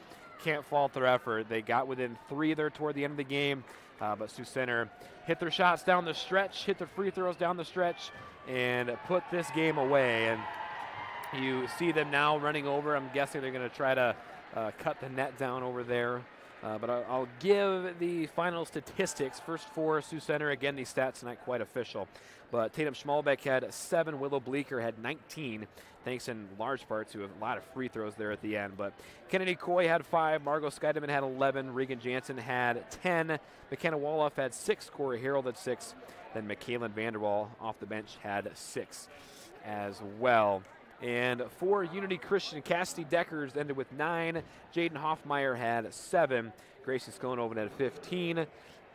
Can't fault their effort. They got within 3 there toward the end of the game, but Sioux Center hit their shots down the stretch, hit their free throws down the stretch, and put this game away. And you see them now running over. I'm guessing they're going to try to cut the net down over there. But I'll give the final statistics. First for Sioux Center. Again, these stats not quite official. But Tatum Schmalbeck had 7. Willow Bleeker had 19, thanks in large part to a lot of free throws there at the end. But Kennedy Coy had 5. Margot Skydiman had 11. Regan Jansen had 10. McKenna Woloff had 6. Corey Harold had 6. Then McKaylin Vanderwall off the bench had 6 as well. And for Unity Christian, Cassidy Deckers ended with 9. Jaden Hoffmeyer had 7. Gracie Skonoven had 15.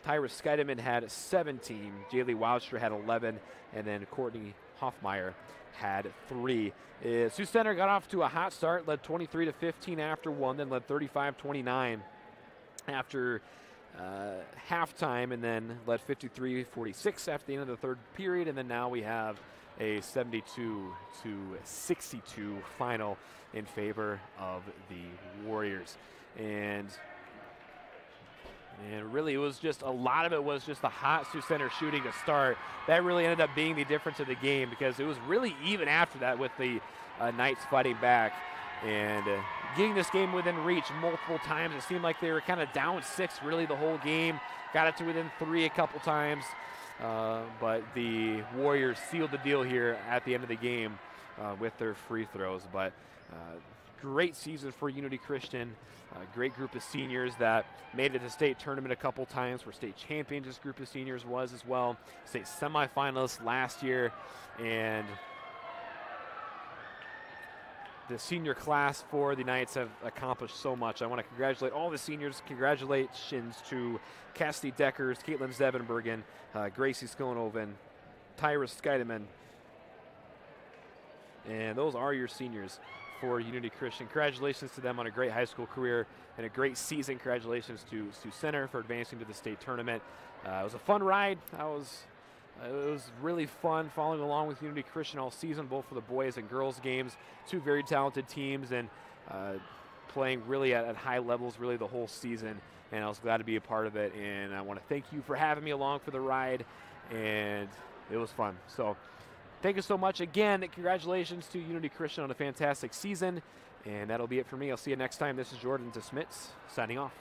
Tyra Scheidemann had 17, Jaylee Wouster had 11, and then Courtney Hoffmeyer had 3. Sioux Center got off to a hot start, led 23-15 after 1, then led 35-29 after halftime, and then led 53-46 after the end of the third period, and then now we have a 72-62 final in favor of the Warriors. And really, it was just a lot of it was just the hot Sioux Center shooting to start. That really ended up being the difference of the game, because it was really even after that with the Knights fighting back and getting this game within reach multiple times. It seemed like they were kind of down 6 really the whole game. Got it to within 3 a couple times, but the Warriors sealed the deal here at the end of the game with their free throws. But great season for Unity Christian. Great group of seniors that made it to state tournament a couple times. Were state champions, this group of seniors was as well. State semifinalists last year. And the senior class for the Knights have accomplished so much. I want to congratulate all the seniors. Congratulations to Cassidy Deckers, Caitlin Zevenbergen, Gracie Skonoven, Tyra Scheidemann. And those are your seniors for Unity Christian. Congratulations to them on a great high school career and a great season. Congratulations to Sioux Center for advancing to the state tournament. It was a fun ride. It was really fun following along with Unity Christian all season, both for the boys and girls games. 2 very talented teams, and playing really at high levels really the whole season. And I was glad to be a part of it. And I want to thank you for having me along for the ride. And it was fun. So thank you so much. Again, congratulations to Unity Christian on a fantastic season. And that'll be it for me. I'll see you next time. This is Jordan DeSmits signing off.